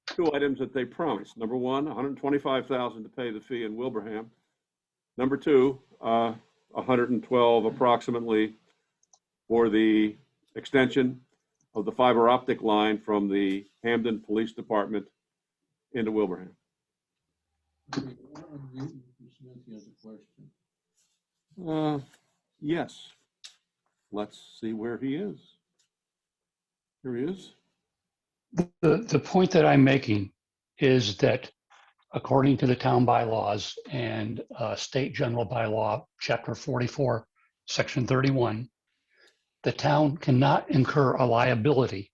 two items that they promised. Number one, $125,000 to pay the fee in Wilbraham. Number two, $112 approximately for the extension of the fiber optic line from the Hampden Police Department into Wilbraham. Mr. Smith, he has a question. Yes. Let's see where he is. Here he is. The point that I'm making is that according to the town bylaws and state general bylaw, chapter 44, section 31, the town cannot incur a liability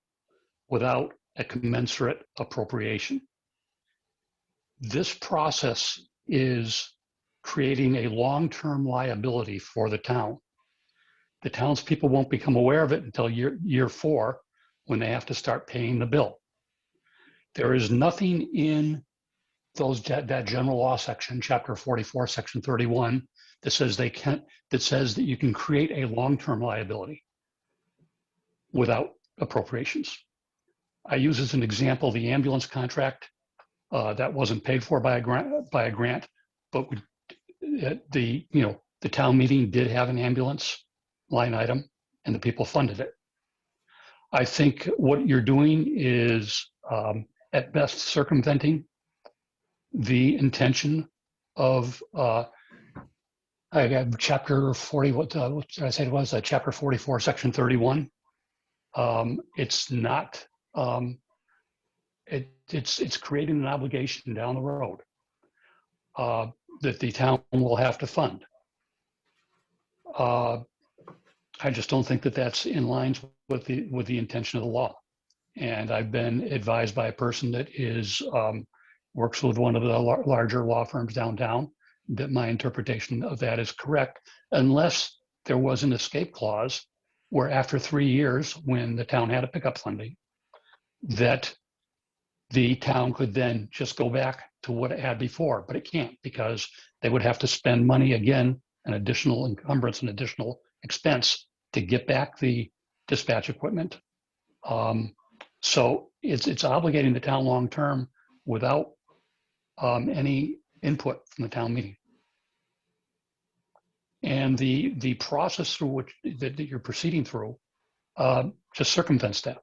without a commensurate appropriation. This process is creating a long-term liability for the town. The townspeople won't become aware of it until year 4, when they have to start paying the bill. There is nothing in that general law section, chapter 44, section 31, that says that you can create a long-term liability without appropriations. I use as an example the ambulance contract that wasn't paid for by a grant, but the town meeting did have an ambulance line item, and the people funded it. I think what you're doing is at best circumventing the intention of, I got chapter 40, what did I say it was? Chapter 44, section 31. It's not, it's creating an obligation down the road that the town will have to fund. I just don't think that that's in line with the intention of the law. And I've been advised by a person that is works with one of the larger law firms downtown that my interpretation of that is correct, unless there was an escape clause where after 3 years, when the town had to pick up funding, that the town could then just go back to what it had before, but it can't because they would have to spend money again, an additional encumbrance, an additional expense to get back the dispatch equipment. So it's obligating the town long-term without any input from the town meeting. And the process through which that you're proceeding through just circumvents that.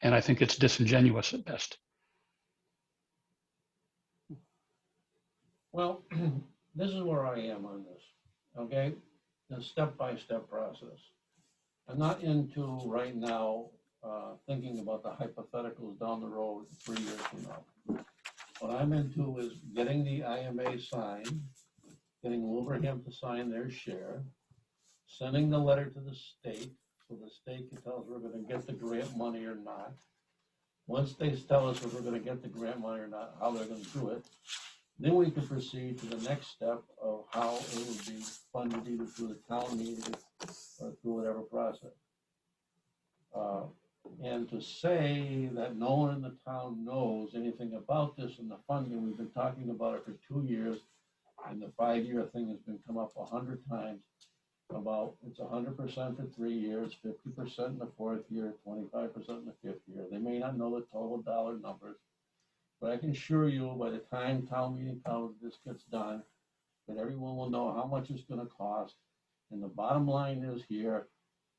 And I think it's disingenuous at best. Well, this is where I am on this, okay? The step-by-step process. I'm not into right now thinking about the hypotheticals down the road 3 years from now. What I'm into is getting the IMA signed, getting Wilbraham to sign their share, sending the letter to the state, so the state can tell us we're gonna get the grant money or not. Once they tell us if we're gonna get the grant money or not, how they're gonna do it, then we can proceed to the next step of how it would be funded either through the town meeting or through whatever process. And to say that no one in the town knows anything about this and the funding, we've been talking about it for 2 years, and the 5-year thing has been come up 100 times about it's 100% for 3 years, 50% in the 4th year, 25% in the 5th year. They may not know the total dollar numbers, but I can assure you by the time town meeting comes, this gets done, that everyone will know how much it's gonna cost. And the bottom line is here,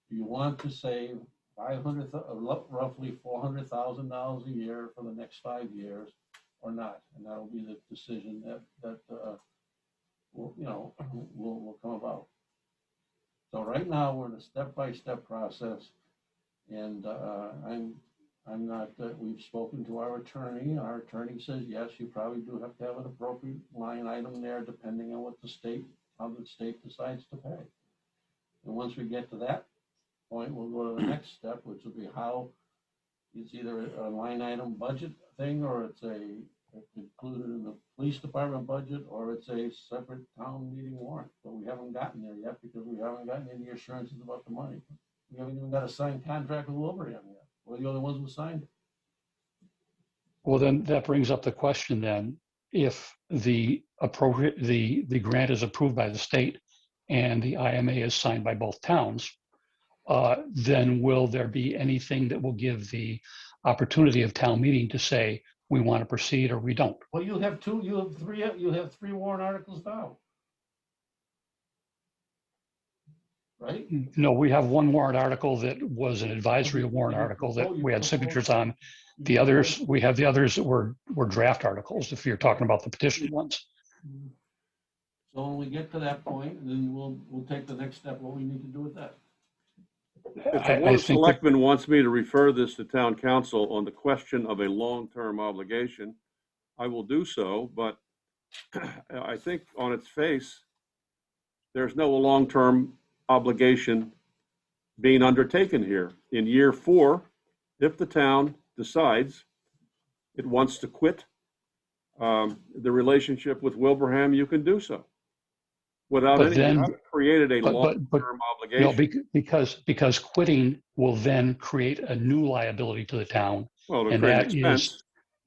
do you want to save roughly $400,000 a year for the next 5 years or not? And that'll be the decision that will come about. So right now, we're in a step-by-step process, and I'm not, we've spoken to our attorney. Our attorney says, yes, you probably do have to have an appropriate line item there, depending on what how the state decides to pay. And once we get to that point, we'll go to the next step, which will be how it's either a line item budget thing, or it's included in the police department budget, or it's a separate town meeting warrant. But we haven't gotten there yet because we haven't gotten any assurances about the money. We haven't even got a signed contract with Wilbraham yet. We're the only ones who signed it. Well, then that brings up the question then, if the grant is approved by the state and the IMA is signed by both towns, then will there be anything that will give the opportunity of town meeting to say, we want to proceed or we don't? Well, you have three warrant articles now. Right? No, we have one warrant article that was an advisory warrant article that we had signatures on. The others, we have the others that were draft articles, if you're talking about the petition ones. So when we get to that point, then we'll take the next step, what we need to do with that. If the Board of Selectmen wants me to refer this to town council on the question of a long-term obligation, I will do so, but I think on its face, there's no long-term obligation being undertaken here. In year 4, if the town decides it wants to quit the relationship with Wilbraham, you can do so without But any, then- you haven't created a long-term obligation. No, because quitting will then create a new liability to the town. Well, it'll And create that expense.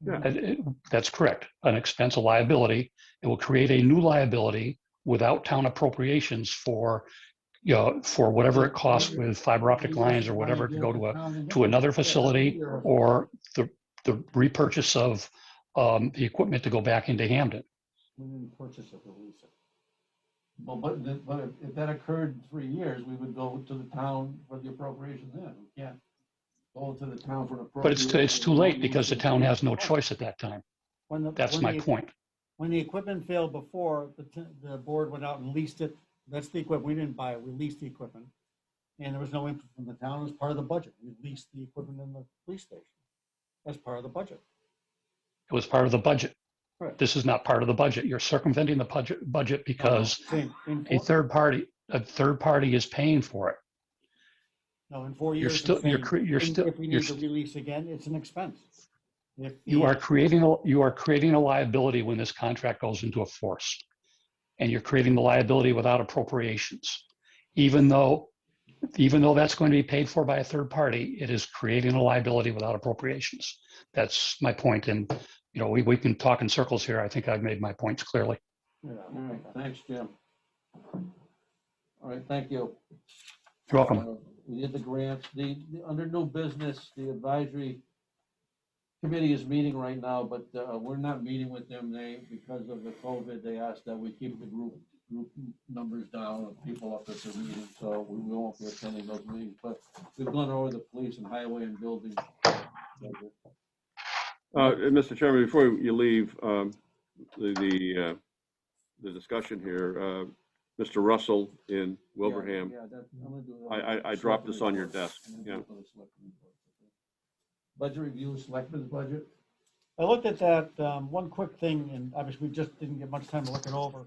Yeah. That's correct, an expense, a liability. It will create a new liability without town appropriations for whatever it costs with fiber optic lines or whatever to go to another facility, or the repurchase of the equipment to go back into Hampden. We didn't purchase it, release it. Well, but if that occurred in 3 years, we would go to the town for the appropriation then. We can't go to the town for an But appropriation. it's too late because the town has no choice at that time. That's my point. when the equipment failed before, the board went out and leased it. That's the equipment. We didn't buy it. We leased the equipment. And there was no input from the town. It was part of the budget. We leased the equipment in the police station. That's part of the budget. It was part of the budget. Right. This is not part of the budget. You're circumventing the budget because a third party is paying for it. No, in 4 You're years. still, I'm saying, you're still, if we need to release again, it's an expense. If you the- are creating a liability when this contract goes into a force. And you're creating the liability without appropriations. Even though that's going to be paid for by a third party, it is creating a liability without appropriations. That's my point. And, you know, we can talk in circles here. I think I've made my points clearly. Yeah, All right, thanks, Jim. All right, thank you. You're welcome. We did the grants, under new business, the advisory committee is meeting right now, but we're not meeting with them. Because of the COVID, they asked that we keep the group numbers down of people up at the meeting, so we won't be attending those meetings, but we've gone over the police and highway and building. Mr. Chairman, before you leave, the discussion here, Mr. Russell in Wilbraham, Yeah, I'm gonna do that. I dropped this on your desk, I'm gonna yeah. do it for the selectmen's budget. Budget review, selectmen's budget. I looked at that, one quick thing, and obviously we just didn't get much time to look it over.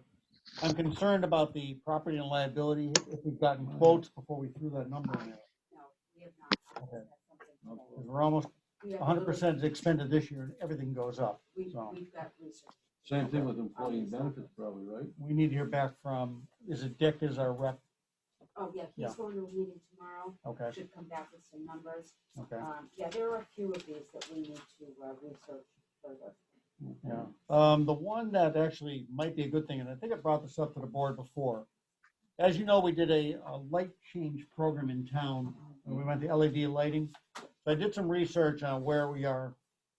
I'm concerned about the property and liability, if we've gotten quotes before we threw that number in there. No, we have not. Okay. That's something Because we're almost we have a 100% expended this year, and everything goes up. We've So got research. Same thing with employee benefits probably, right? we need to hear back from, is it Dick is our rep? Oh, yeah, Yeah. he's going to a meeting tomorrow. Okay, Should come back with some numbers. okay, Yeah, there are a few of these that we need to research further. yeah. The one that actually might be a good thing, and I think I brought this up to the board before. As you know, we did a light change program in town, and we went to LED lighting. So I did some research on where we are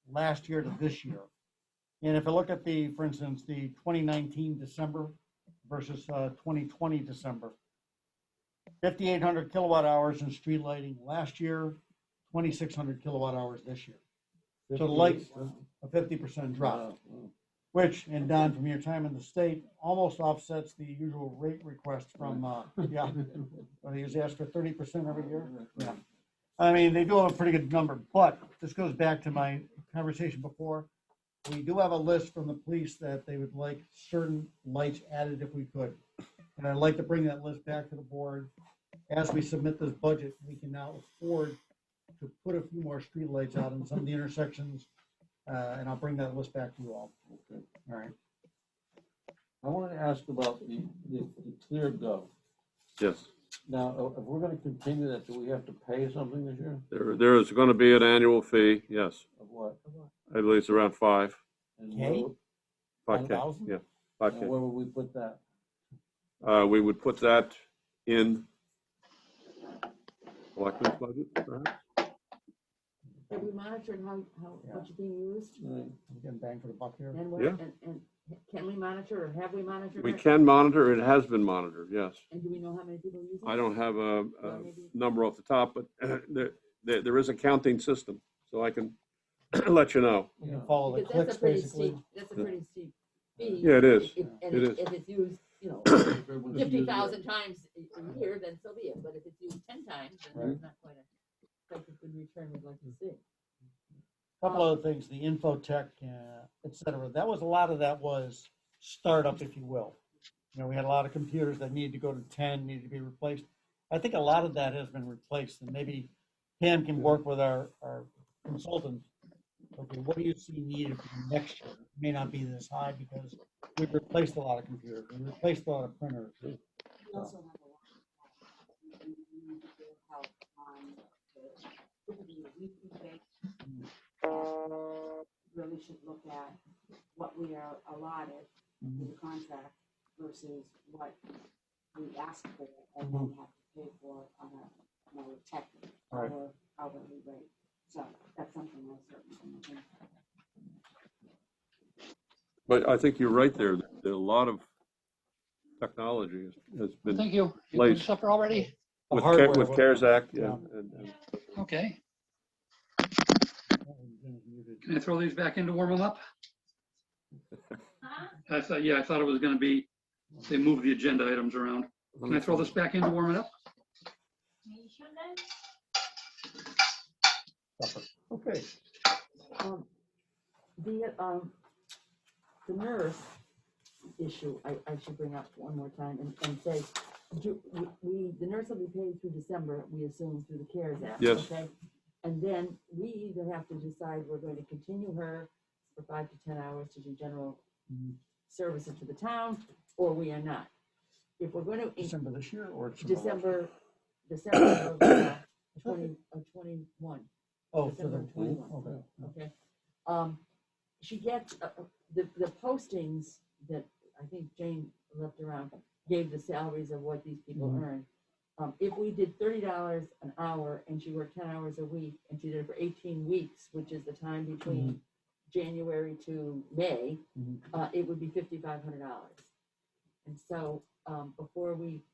last year to this year. And if I look at for instance, the 2019 December versus 2020 December, 5,800 kilowatt hours in street lighting last year, 2,600 kilowatt hours this year. So the lights, a 50% drop, which, and Don, from your time in the state, almost offsets the usual rate request from, yeah, when he was asked for 30% every year. Yeah. I mean, they do have a pretty good number, but this goes back to my conversation before. We do have a list from the police that they would like certain lights added if we could. And I'd like to bring that list back to the board. As we submit this budget, we can now afford to put a few more street lights out in some of the intersections. And I'll bring that list back to you all. Okay. All right. I want to ask about the Clear Gov. Yes, Now, if we're gonna continue that, do we have to pay something this year? there is going to be an annual fee, yes. Of what? I believe it's around 5. And Okay. where would- 5K, 1,000? yeah, and 5K. where would we put that? We would put that in selectmen's budget, perhaps? Have we monitored how much is being used? Right. We're getting bang for the buck here. And what, Yeah. and can we monitor, or have we monitored We it? can monitor, it has been monitored, yes. And do we know how many people use it? I don't have a Well, maybe- number off the top, but there is a counting system, so I can let you know. We can follow the Because clicks, that's a pretty basically. steep, that's a pretty steep fee. Yeah, it is. And It if is. it's used, you know, Everyone's using it. 50,000 times a year, then so be it, but if it's used 10 times, then there's not quite a good return we'd like to see. Couple other things, the infotech, et cetera. That was, a lot of that was startup, if you will. You know, we had a lot of computers that needed to go to 10, needed to be replaced. I think a lot of that has been replaced, and maybe Pam can work with our consultants. Okay, what do you see needed for next year? It may not be this high because we've replaced a lot of computers, we replaced a lot of printers. We also have a lot of, we need to get help on the, typically a weekly basis. Really should look at what we are allotted with the contract versus what we ask for and then have to pay for on a more tech Right. or hourly rate. So that's something I certainly think. But I think you're right there. There are a lot of technology has been Thank you. You Late. put supper already? The with hardware with was- CARES Act, Yeah. and Okay. Can I throw these back in to warm them up? I thought, yeah, I thought it was gonna be, they moved the agenda items around. Can I throw this back in to warm it up? Okay, Um, the nurse issue, I should bring up one more time and say, the nurse will be paid through December, we assume through the CARES Act, Yes. okay? And then we either have to decide we're going to continue her for 5 to 10 hours to do general services to the town, or we are not. If we're going to, December this year or December? December of 21. Oh, December for the- 21. okay. Okay. She gets, the postings that I think Jane left around gave the salaries of what these people Mhm. earn. If we did $30 an hour and she worked 10 hours a week and she did it for 18 weeks, which is the time between January to May, Mhm. It would be $5,500. And so, before we,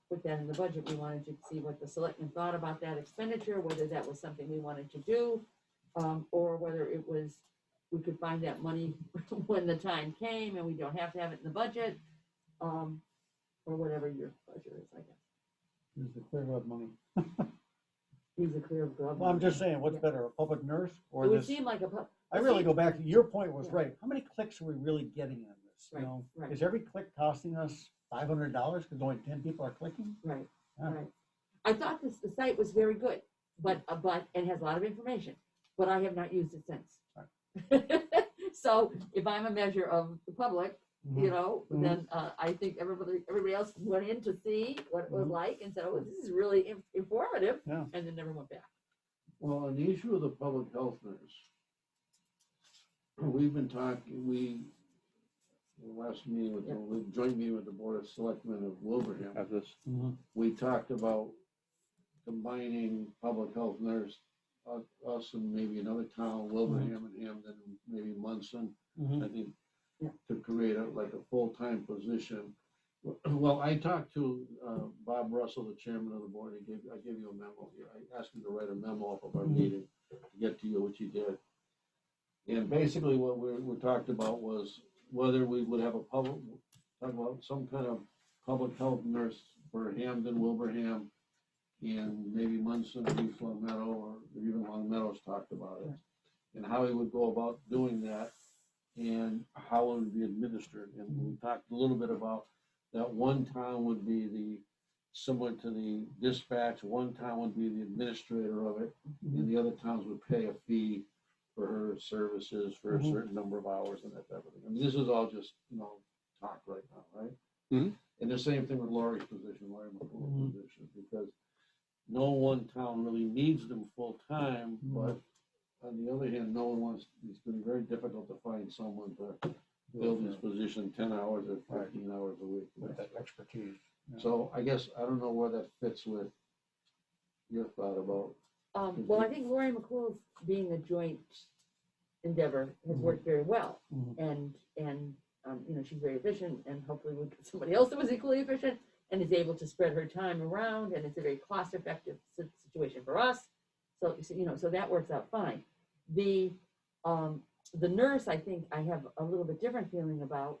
put that in the budget, we wanted to see what the selectmen thought about that expenditure, whether that was something we wanted to do, or whether it was, we could find that money when the time came and we don't have to have it in the budget, or whatever your budget is, I guess. Use the clear up money. Use a clear glove. Well, I'm just saying, what's Yeah. better, a public nurse or It would this? seem like I really go back to your point was Yeah. right. How many clicks are we really getting on this? You Right, know, right. is every click costing us $500 because only 10 people are clicking? Right, Yeah. right. I thought the site was very good, but, and has a lot of information, but I have not used it since. So if I'm a measure of the public, you know, Mhm. then, I think everybody else went in to see what it was Mhm. like and said, oh, this is really informative, Yeah. and then never went back. Well, on the issue of the public health nurse, we've been talking, the last meeting with, the joint meeting with the Board of Selectmen of Wilbraham, Have this. we talked about combining public health nurse, us and maybe another town, Wilbraham and Hampden, and maybe Munson, I think, Yeah. to create a full-time position. Well, I talked to Bob Russell, the chairman of the board. I gave you a memo here. I asked him to write a memo off of our meeting to get to you, which he did. And basically what we talked about was whether we would have talk about some kind of public health nurse for Hampden, Wilbraham, and maybe Munson, East Long Meadow, or even Long Meadows talked about it. And how he would go about doing that and how it would be administered. And we talked a little bit about that one town would be similar to the dispatch, one town would be the administrator of it, and the other towns would pay a fee for her services for a certain number of hours and that type of thing. I mean, this is all just, talk right now, right? Mhm. And the same thing with Laurie's position, Laurie McCool's position, because no one town really needs them full-time, but on the other hand, no one wants, it's been very difficult to find someone to fill this position 10 hours or 15 hours a week. With that expertise. Yeah. So I guess, I don't know where that fits with your thought about. Well, I think Lori McCool's being a joint endeavor has worked very well. And, she's very efficient, and hopefully we'll get somebody else that was equally efficient and is able to spread her time around, and it's a very cost-effective situation for us. So, so that works out fine. The nurse, I think I have a little bit different feeling about,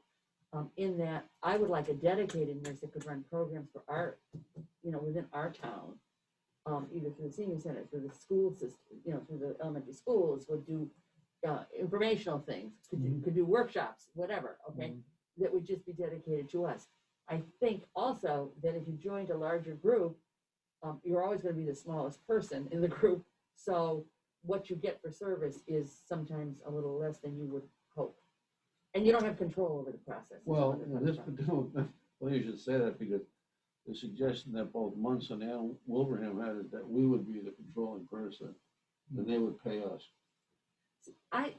in that I would like a dedicated nurse that could run programs for our, within our town, either through the senior center, through the school system, through the elementary schools, would do informational things, could do workshops, whatever, okay, that would just be dedicated to us. I think also that if you joined a larger group, you're always going to be the smallest person in the group, so what you get for service is sometimes a little less than you would hope. And you don't have control over the process. Well, you should say that, because the suggestion that both Munson and Wilbraham had is that we would be the controlling person, and they would pay us. I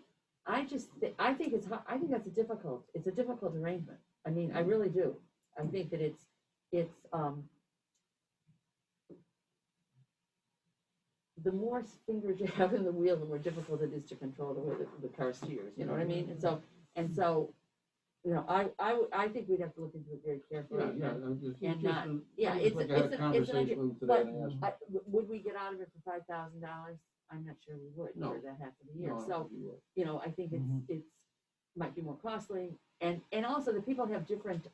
think that's it's a difficult arrangement. I mean, I really do. I think that it's the more fingers you have in the wheel, the more difficult it is to control the way the car steers, you know what I mean? And so, I think we'd have to look into it very carefully. It's an idea, but would we get out of it for $5,000? I'm not sure we would, No. for that half of the year. No, I So, think you would. I think it's, might be more costly, and also the people have different,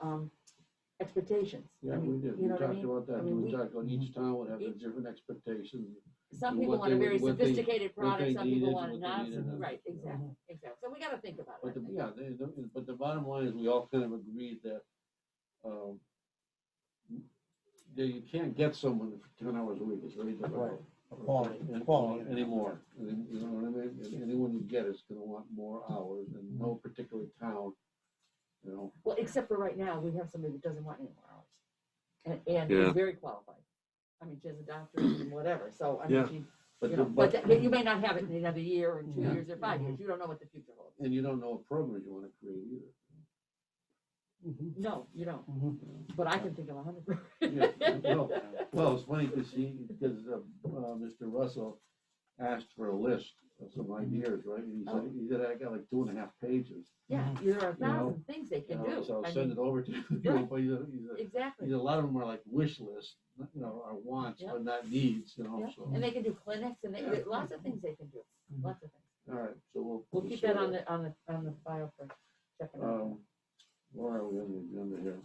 expectations. Yeah, I we mean, did. You We know what I talked mean? about that. I mean, We talked about each town would have their each- different expectations. Some and people what want they a would- very what they- sophisticated what they product, some people needed, want it what they not, needed, right, you know. exactly. So we gotta think about it, I But think. yeah, but the bottom line is we all kind of agreed that, that you can't get someone for 10 hours a week. It's very difficult. Quality, And- quality. Anymore. You know what I mean? And anyone you get is gonna want more hours and no particular town, you know. Well, except for right now, we have somebody that doesn't want any more hours, and Yeah. is very qualified. I mean, she has a doctorate and whatever, so, I Yeah. mean, she, But, you the- know, but, but you may not have it in another year, or 2 Yeah. years, or 5 years, you don't know what the future holds. and you don't know what programs you wanna create either. No, you don't, Mhm. but I can think of 100. Yeah, well, it's funny because Mr. Russell asked for a list of some ideas, right? And he said, I got like 2.5 pages. Yeah, there are a You know, thousand things they You can know, do. so I'll I send mean, it over to you, but exactly, a lot of them are like wish lists, you know, are wants, Yeah. but not needs, you know, yeah, so. and they can do clinics, and Yeah. lots of things they can do, Mhm. lots of things. All right, so We'll keep that on the file for checking out. Where are we on the agenda here?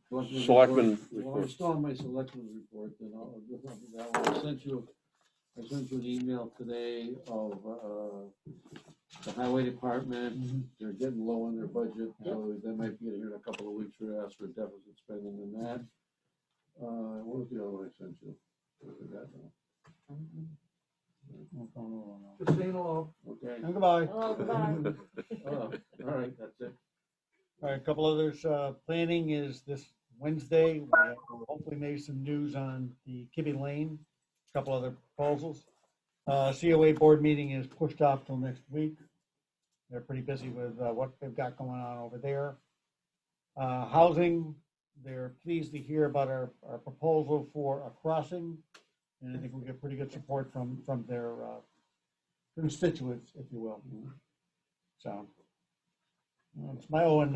Selectmen Well, I'm reports. still on my selectmen's report, then I'll do that one. I sent you an email today of, the highway department. They're getting low on their budget, so they might be here in a couple of weeks for ask for deficit spending in that. What was the other one I sent you? What was that now? Just saying hello. Okay. And goodbye. Hello, goodbye. All right, that's it. All right, a couple others, planning is this Wednesday, we'll hopefully make some news on the Kibbe Lane, a couple other proposals. COA board meeting is pushed off till next week. They're pretty busy with, what they've got going on over there. Housing, they're pleased to hear about our proposal for a crossing, and I think we'll get pretty good support from their, constituents, if you will. So. It's my own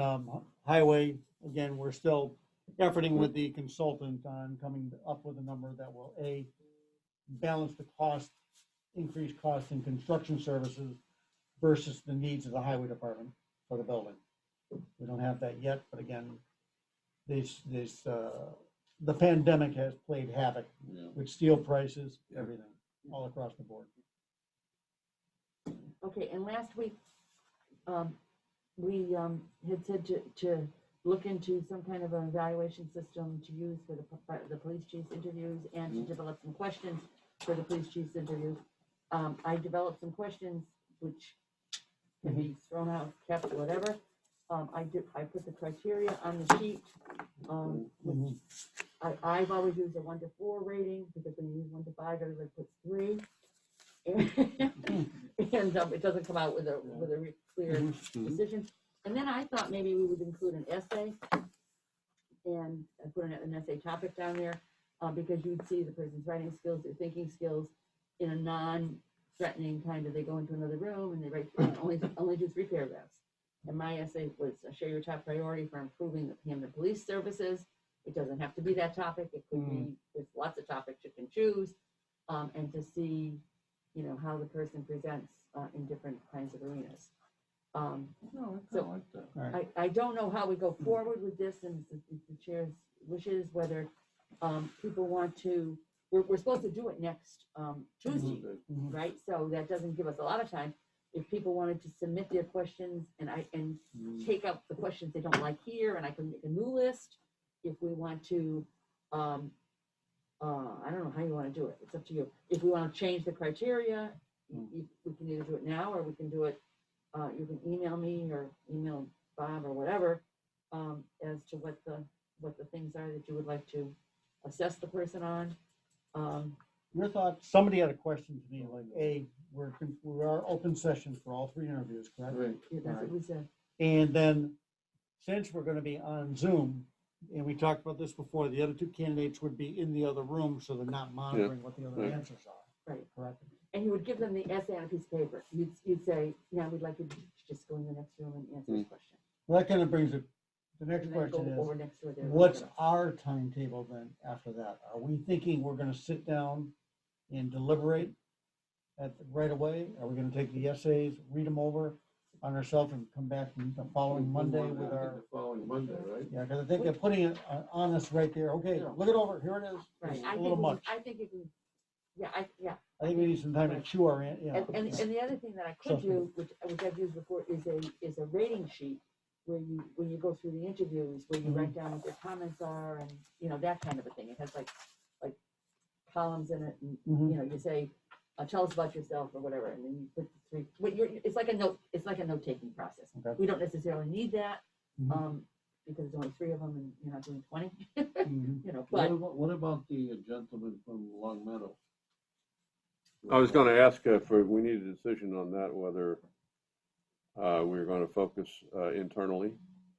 highway. Again, we're still efforting with the consultant on coming up with a number that will, A, balance the cost, increased cost in construction services versus the needs of the highway department for the building. We don't have that yet, but again, the pandemic has played havoc Yeah. with steel prices, everything, all across the board. Okay, and last week, we had said to look into some kind of an evaluation system to use for the police chief's interviews, and to develop some questions for the police chief's interviews. I developed some questions which can be thrown out, kept, whatever. I put the criteria on the sheet. Which I've always used a 1 to 4 rating, because when you use 1 to 5, everybody puts 3. And it doesn't come out with a clear decision. And then I thought maybe we would include an essay, and put an essay topic down there, because you'd see the person's writing skills, their thinking skills, in a non-threatening kind of, they go into another room and they write, only do 3 paragraphs. And my essay was, share your top priority for improving the Hampden police services. It doesn't have to be that topic, it could be, there's lots of topics you can choose, and to see, you know, how the person presents in different kinds of arenas. I don't know how we go forward with this, and the chair's wishes, whether people want to, we're supposed to do it next Tuesday, right? So that doesn't give us a lot of time. If people wanted to submit their questions, and take out the questions they don't like here, and I can make a new list. If we want to, I don't know how you want to do it, it's up to you. If we want to change the criteria, we can either do it now, or we can do it, you can email me or email Bob or whatever, as to what the things are that you would like to assess the person on. Your thoughts, somebody had a question to me, like, we are open session for all 3 interviews, correct? Right. Yeah, that's what we said. And then, since we're gonna be on Zoom, and we talked about this before, the other 2 candidates would be in the other room, so they're not monitoring what the other Right. answers are. Right. Correct? And you would give them the essay on a piece of paper. You'd say, yeah, we'd like you to just go in the next room and answer this question. Well, that kind of brings it, the next And then go question over is, next to their. what's our timetable then after that? Are we thinking we're gonna sit down and deliberate right away? Are we gonna take the essays, read them over on ourselves and come back the following Monday with our, The following Monday, right? yeah, because I think they're putting it on us right there. Okay, Yeah. look it over, here it is. Right, It's I a think, little much. I think you can, yeah, I think we need some time to chew our, yeah. and the other thing that I could do, which I've used before, is a rating sheet where you, when you go through the interviews, where you write down what their comments are and, you know, that kind of a thing. It has like columns in it and, you know, you say, tell us about yourself or whatever, and then you put the three, it's like a note-taking process. Okay. We don't necessarily need that, Mhm. because there's only 3 of them and you're not doing 20, Mhm. you know, but. What about the gentleman from Long Meadow? I was gonna ask if we need a decision on that, whether we're gonna focus internally.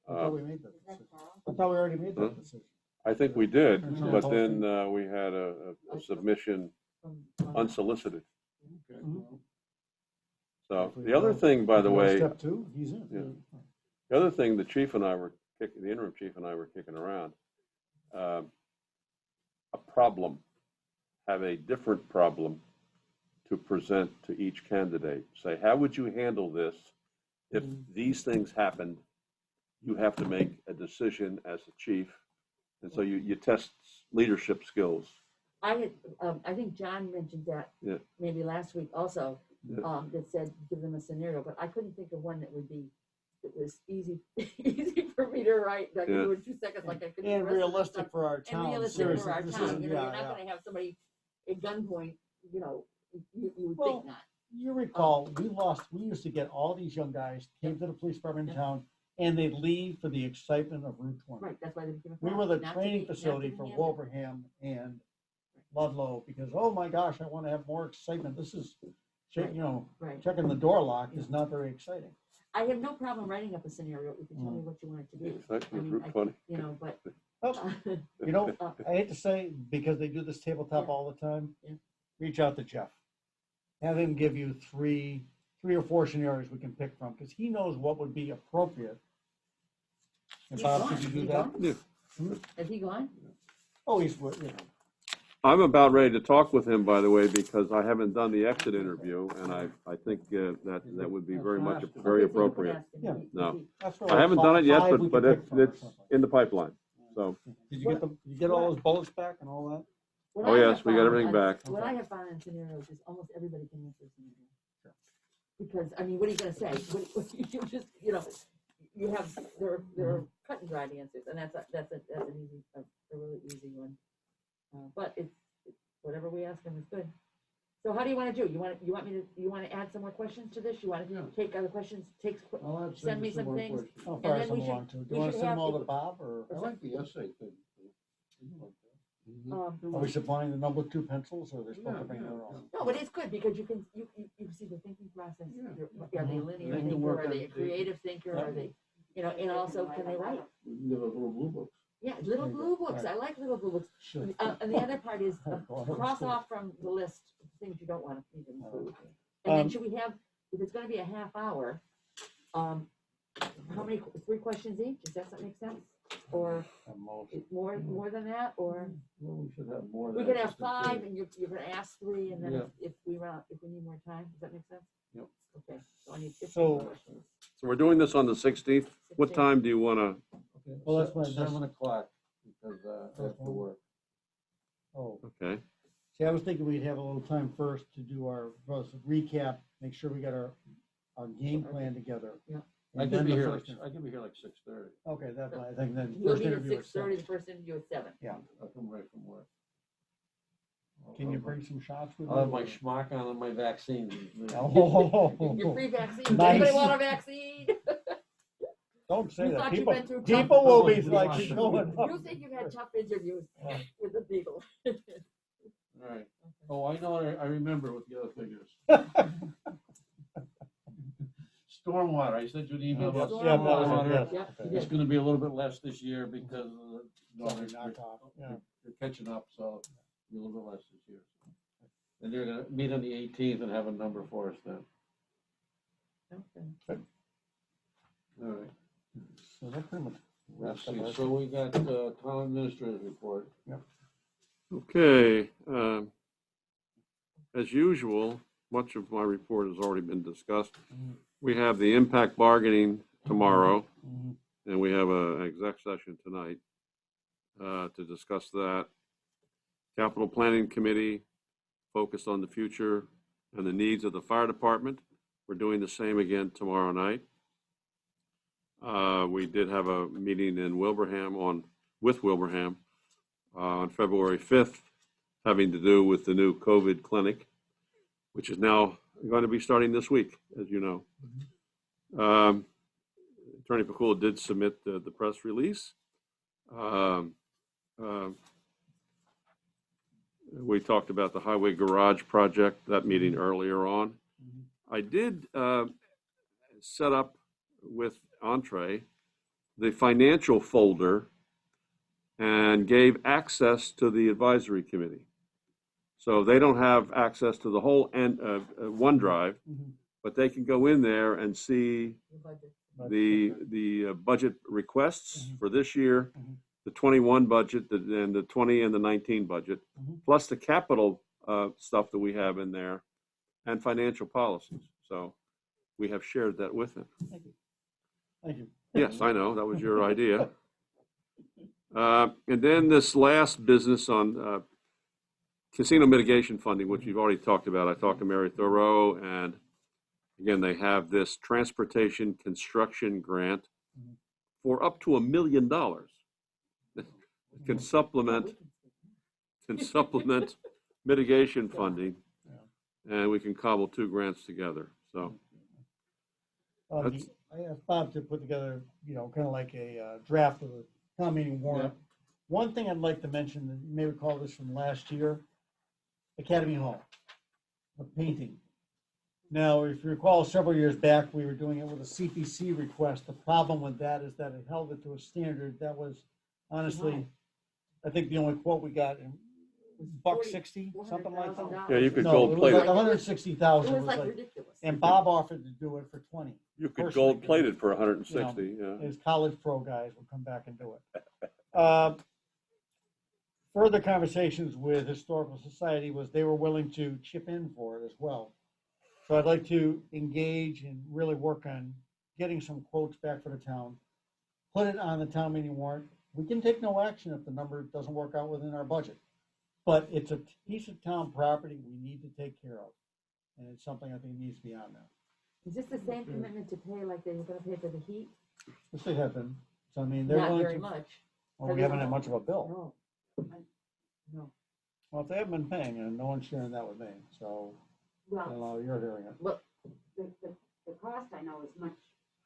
I thought we made that decision. I thought we already made that decision. I think we did, Internal but posting. then we had a submission unsolicited. Okay, Mhm. well, So If we the other go- thing, by if the we go way, Step 2, he's in. Yeah. the other thing the chief and I were kicking, the interim chief and I were kicking around, a problem, have a different problem to present to each candidate. Say, how would you handle this if these things happened? You have to make a decision as a chief, and so you test leadership skills. I had, I think John mentioned that Yeah. maybe last week also, Yeah. that said, give them a scenario, but I couldn't think of one that would be, that was easy, easy for me to write, I could do it in 2 seconds like I could. do the And rest of the realistic stuff. for our And town, realistic seriously. for our This town, isn't- you know, yeah, you're not yeah. gonna have somebody at gunpoint, you know, you would Well, think not. You recall, we used to get all these young guys, came to the police department in Yeah. town, and they'd leave for the excitement of Route 20. Right, that's why they became a We problem, were the not to training be- not to facility be for handed. Wilbraham and Ludlow, because, oh my gosh, I want to have more excitement. This is, you know, Right, checking the door lock is not very exciting. I have no problem writing up a scenario if you tell me what you want it to be, Excitement I of mean, Route 20. you know, but. Well, You know, I hate to say, because they do this tabletop Yeah. all the time, Yeah. reach out to Jeff. Have him give you three or four scenarios we can pick from, because he knows what would be appropriate. And He's Bob, gone. could you do He's that? gone? Yeah. Is he gone? Oh, he's, you know, I'm about ready to talk with him, by the way, because I haven't done the exit interview, and I think that would be very much, very Okay, so you could appropriate. ask him. Yeah. No. that's for I like haven't done it yet, five we but could pick from or it's something. in the pipeline, so. Did you get did you get all those bullets back and all that? What Oh, I yes, have we got found everything on- back. What Okay. I have found in scenarios is almost everybody can answer a scenario. Because, I mean, what are you gonna say? You just, you know, you have, there are cut and dried answers, and that's an easy, a really easy one. But it's whatever we ask them is good. So how do you wanna do? You wanna add some more questions to this? You wanna Yeah. take other questions, I'll have Send me some more things. questions. I'll And fire then some we should- along too. Do we you want to should send them have- all to Bob, or I like the essay thing. I like that. are we supplying the number 2 pencils, or are they supposed to Yeah, bring yeah, their own? No, but it's good because you can, you see the thinking process. Yeah. Are they a linear They can thinker? work Are they a on- creative thinker? Are they, you know, and also can they write? We can give a little blue books. Yeah, little There you blue go. books. I like little blue books. Sure. And the other part is Well, cross cool. off from the list things you don't want to even include. Okay. And then Um, should we have, if it's gonna be a half hour, how many, 3 questions each? Does that make sense? Or At most. more than that, or? Well, we should have more. We than could that, have just in 5 case. and you're gonna ask 3 and then Yeah. if we need more time, does that make sense? Yep. Okay, so I need 15 So- questions. So we're doing this on the 16th. What 16. time do you want to? Okay, Well, that's my- 7 o'clock, because I have to work. Oh, Okay. see, I was thinking we'd have a little time first to do our first recap, make sure we got our game plan together. Yeah. I And can then be the here, first I can be here like 6:30. Okay, that's fine. I think then We'll first meet at interview at 6:30, 7. the first interview at 7. I'll come right from work. Can you bring some shots with you? I'll have my schmuck on and my vaccine. Oh, Your free vaccine, does Nice. anybody want a vaccine? don't say You that. thought you've People, been through tough- people will be tough- like, tough- going. You think you've had tough interviews with the people. All right. Oh, I know, I remember what the other thing is. Stormwater, I sent you an email about Yeah, that was it, stormwater. yes. Yep, you It's did. gonna be a little bit less this year because of the, no, Something knocked off, yeah. they're catching up, so be a little bit less this year. And they're gonna meet on the 18th and have a number for us then. Okay. All right. So that pretty much Let's wraps up see, our. so we got, town administrator's report. Okay. As usual, much of my report has already been discussed. We have the impact bargaining tomorrow, Mhm. and we have an exec session tonight to discuss that. Capital Planning Committee focused on the future and the needs of the fire department. We're doing the same again tomorrow night. We did have a meeting in Wilbraham with Wilbraham on February 5th, having to do with the new COVID clinic, which is now going to be starting this week, as you know. Attorney Pakula did submit the press release. We talked about the highway garage project, that meeting earlier on. I did set up with Entree the financial folder and gave access to the advisory committee. So they don't have access to the whole OneDrive, but they can go in there and see the budget requests for this year, the 21 budget, and the 20 and the 19 budget, plus the capital stuff that we have in there, and financial policies. So we have shared that with them. Thank you. Yes, I know, that was your idea. And then this last business on casino mitigation funding, which you've already talked about. I talked to Mary Thoreau, and again, they have this transportation construction grant for up to $1 million. Can supplement mitigation funding, and we can cobble 2 grants together. So I asked Bob to put together, kind of like a draft of the town meeting warrant. One thing I'd like to mention, that you may recall this from last year, Academy Hall, the painting. Now, if you recall, several years back, we were doing it with a CPC request. The problem with that is that it held it to a standard that was honestly, I think the only quote we got in $160, something like that. yeah, you could No, gold it was plate like it. 160,000. It was like ridiculous. And Bob offered to do it for 20. You could personally, gold plate it for 160. Yeah. His college pro guys would come back and do it. Further conversations with Historical Society was they were willing to chip in for it as well. So I'd like to engage and really work on getting some quotes back for the town. Put it on the town meeting warrant. We can take no action if the number doesn't work out within our budget. But it's a piece of town property we need to take care of. And it's something I think needs to be on there. Is this the same commitment to pay like they were gonna pay for the heat? Yes, they have been. So I mean, they're Not willing very to. much. Well, we haven't had much of a bill. No. Well, if they haven't been paying, and no one's sharing that with me, so I don't Well, know, you're hearing it. the cost I know is much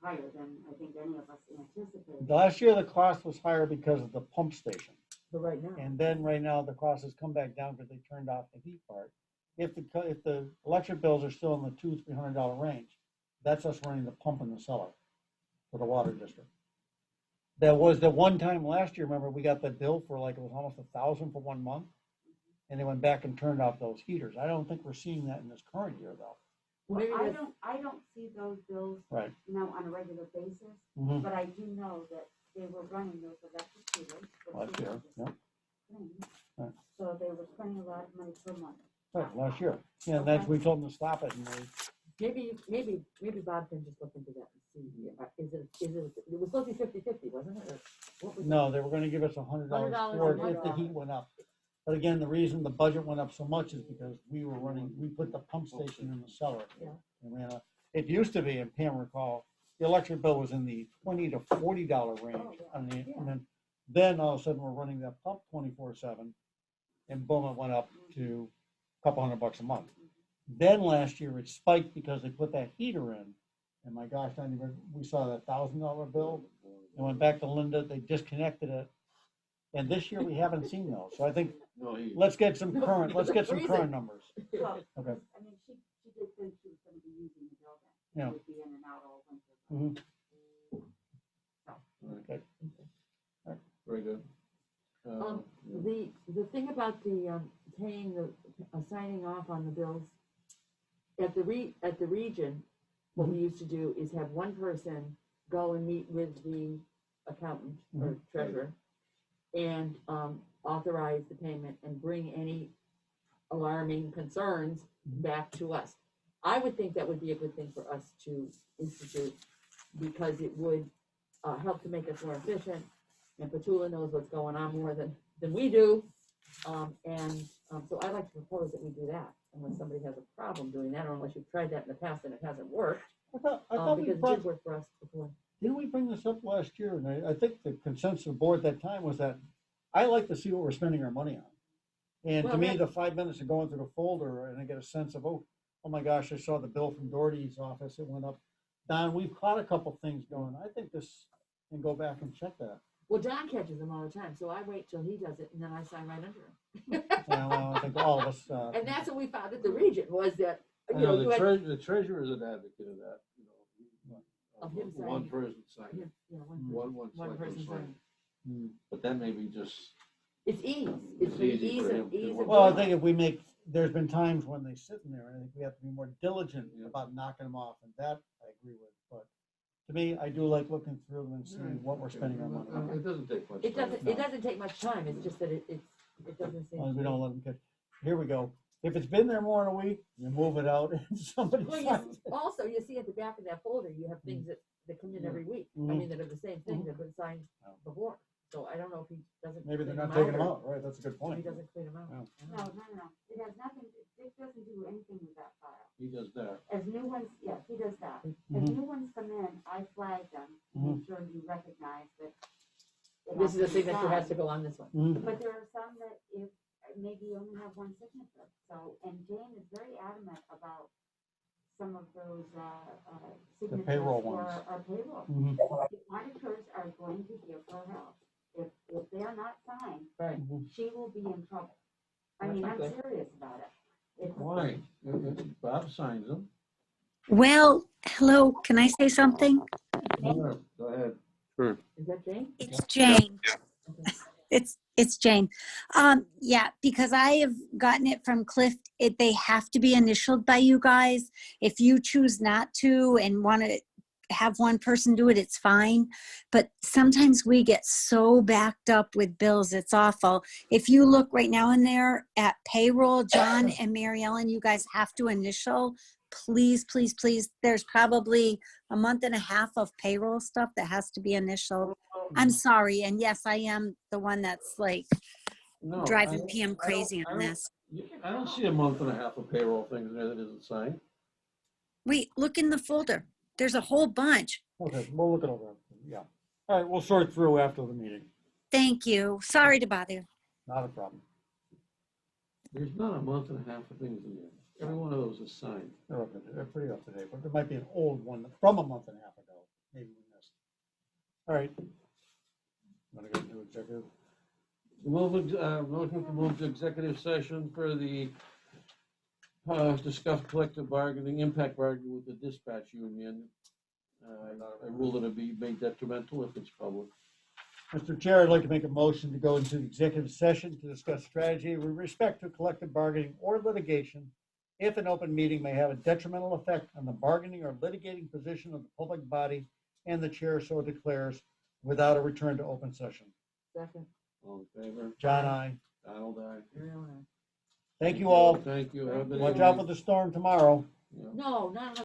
higher than I think any of us anticipated. Last year, the cost was higher because of the pump station. But right now. And then right now, the cost has come back down because they turned off the heat part. If the electric bills are still in the $200-300 range, that's us running the pump in the cellar for the water district. There was the one time last year, remember, we got the bill for like, it was almost $1,000 for 1 month. And they went back and turned off those heaters. I don't think we're seeing that in this current year, though. Well, Maybe I don't see those bills, Right. on a regular basis, Mhm. but I do know that they were running those electric heaters. for Last year, the yeah. thing. Right. So they were spending a lot of money per month. Right, last year. Yeah, and that's, we told them to stop it, and they, Maybe Bob can just look into that and see, it was supposed to be 50-50, wasn't it? Or what was it? no, they were gonna give us $100 $100 for a it if the month. heat went up. But again, the reason the budget went up so much is because we put the pump station in the cellar. Yeah. And it used to be, and Pam recall, the electric bill was in the $20 to $40 range. Oh, And then all of a sudden, we're running that pump 24/7, and boom, it went up to a couple $100 a month. Then last year, it spiked because they put that heater in. And my gosh, we saw that $1,000 bill, and went back to Linda, they disconnected it. And this year, we haven't seen those. So I think, let's get some current numbers. Well, Okay. I mean, she did think she was gonna be using the building. Yeah. She would be in and out all winter. Okay. Very good. The thing about the paying signing off on the bills, at the region, what we used to do is have one person go and meet with the accountant or treasurer and authorize the payment and bring any alarming concerns back to us. I would think that would be a good thing for us to institute, because it would help to make us more efficient, and Petula knows what's going on more than we do. So I'd like to propose that we do that, unless somebody has a problem doing that, or unless you've tried that in the past and it hasn't worked, I thought we because it brought, did work for us before. didn't we bring this up last year? And I think the consensus of the board at that time was that I like to see what we're spending our money on. And to Well, me, that- the 5 minutes of going through the folder and I get a sense of, oh my gosh, I saw the bill from Doherty's office, it went up. Don, we've caught a couple things going. I think this, and go back and check that. Well, John catches them all the time, so I wait till he does it, and then I sign right under him. Well, I think all of us, And that's what we found at the Region, was that, I you know, know you had. the treasurer is an advocate of that, you know. Of him One signing. person signing, Yeah, one one selectman person signing. signing. But that may be just, It's ease, It's it's the easy ease for him of, to ease work. of. well, I doing think it. if we make, there's been times when they sit in there, and I think we have to be more diligent Yeah. about knocking them off, and that I agree with. But to me, I do like looking through them and seeing what we're spending our money on. It doesn't take much. It doesn't, time. it doesn't take much time, it's just that it doesn't As long as seem. we don't let them get, here we go. If it's been there more than a week, you move it out and somebody Well, signs it. also, you see at the back of that folder, you have things that come in every week, I mean, that are the same thing, that have been signed Yeah. before. So I don't know if he doesn't. Maybe they're clean not taking them or out, right? That's a good If point. he doesn't clean them out. Yeah. I don't know. No, it has nothing, it doesn't do anything with that file. He does that. As new ones, yes, he does that. As Mhm. new ones come in, I flag them, to make sure you recognize that. it This is a has to be signature has to signed. go on this one. Mhm. But there are some that if, maybe you only have one signature, so, and Jane is very adamant about some of those, signatures payroll for ones. our payroll. Mhm. The auditors are going to give her help. If they are not signed, Right. she will be in trouble. I That's mean, not I'm good. serious about it. It's- Why? Bob signs them. Well, hello, can I say something? Sure, go ahead. Sure. Is that Jane? It's Jane. Okay. It's Jane. Yeah, because I have gotten it from Cliff, they have to be initialed by you guys. If you choose not to and want to have one person do it, it's fine. But sometimes we get so backed up with bills, it's awful. If you look right now in there at payroll, John and Mary Ellen, you guys have to initial. Please, please, please. There's probably a month and a half of payroll stuff that has to be initialed. I'm sorry. And yes, I am the one that's like No, driving I- PM I crazy don't- on this. I don't see a month and a half of payroll things there that isn't signed. Wait, look in the folder. There's a whole bunch. Okay, we'll look it over. Yeah. All right, we'll sort through after the meeting. Thank you. Sorry to bother you. Not a problem. There's not a month and a half of things in there. Every one of those is signed. They're pretty up to date, but there might be an old one from a month and a half ago. Maybe we missed. All right. Want to go into executive? Motion to move to executive session for the discuss collective bargaining, impact bargaining with the dispatch union. I rule that it be made detrimental if it's public. Mr. Chair, I'd like to make a motion to go into executive session to discuss strategy with respect to collective bargaining or litigation if an open meeting may have a detrimental effect on the bargaining or litigating position of the public body and the chair so declares without a return to open session. Second. All in favor? John, I. Donald, aye. Mary Ellen, Thank you all. Thank you. Have a good Watch out evening. for the storm tomorrow. Yeah. No, not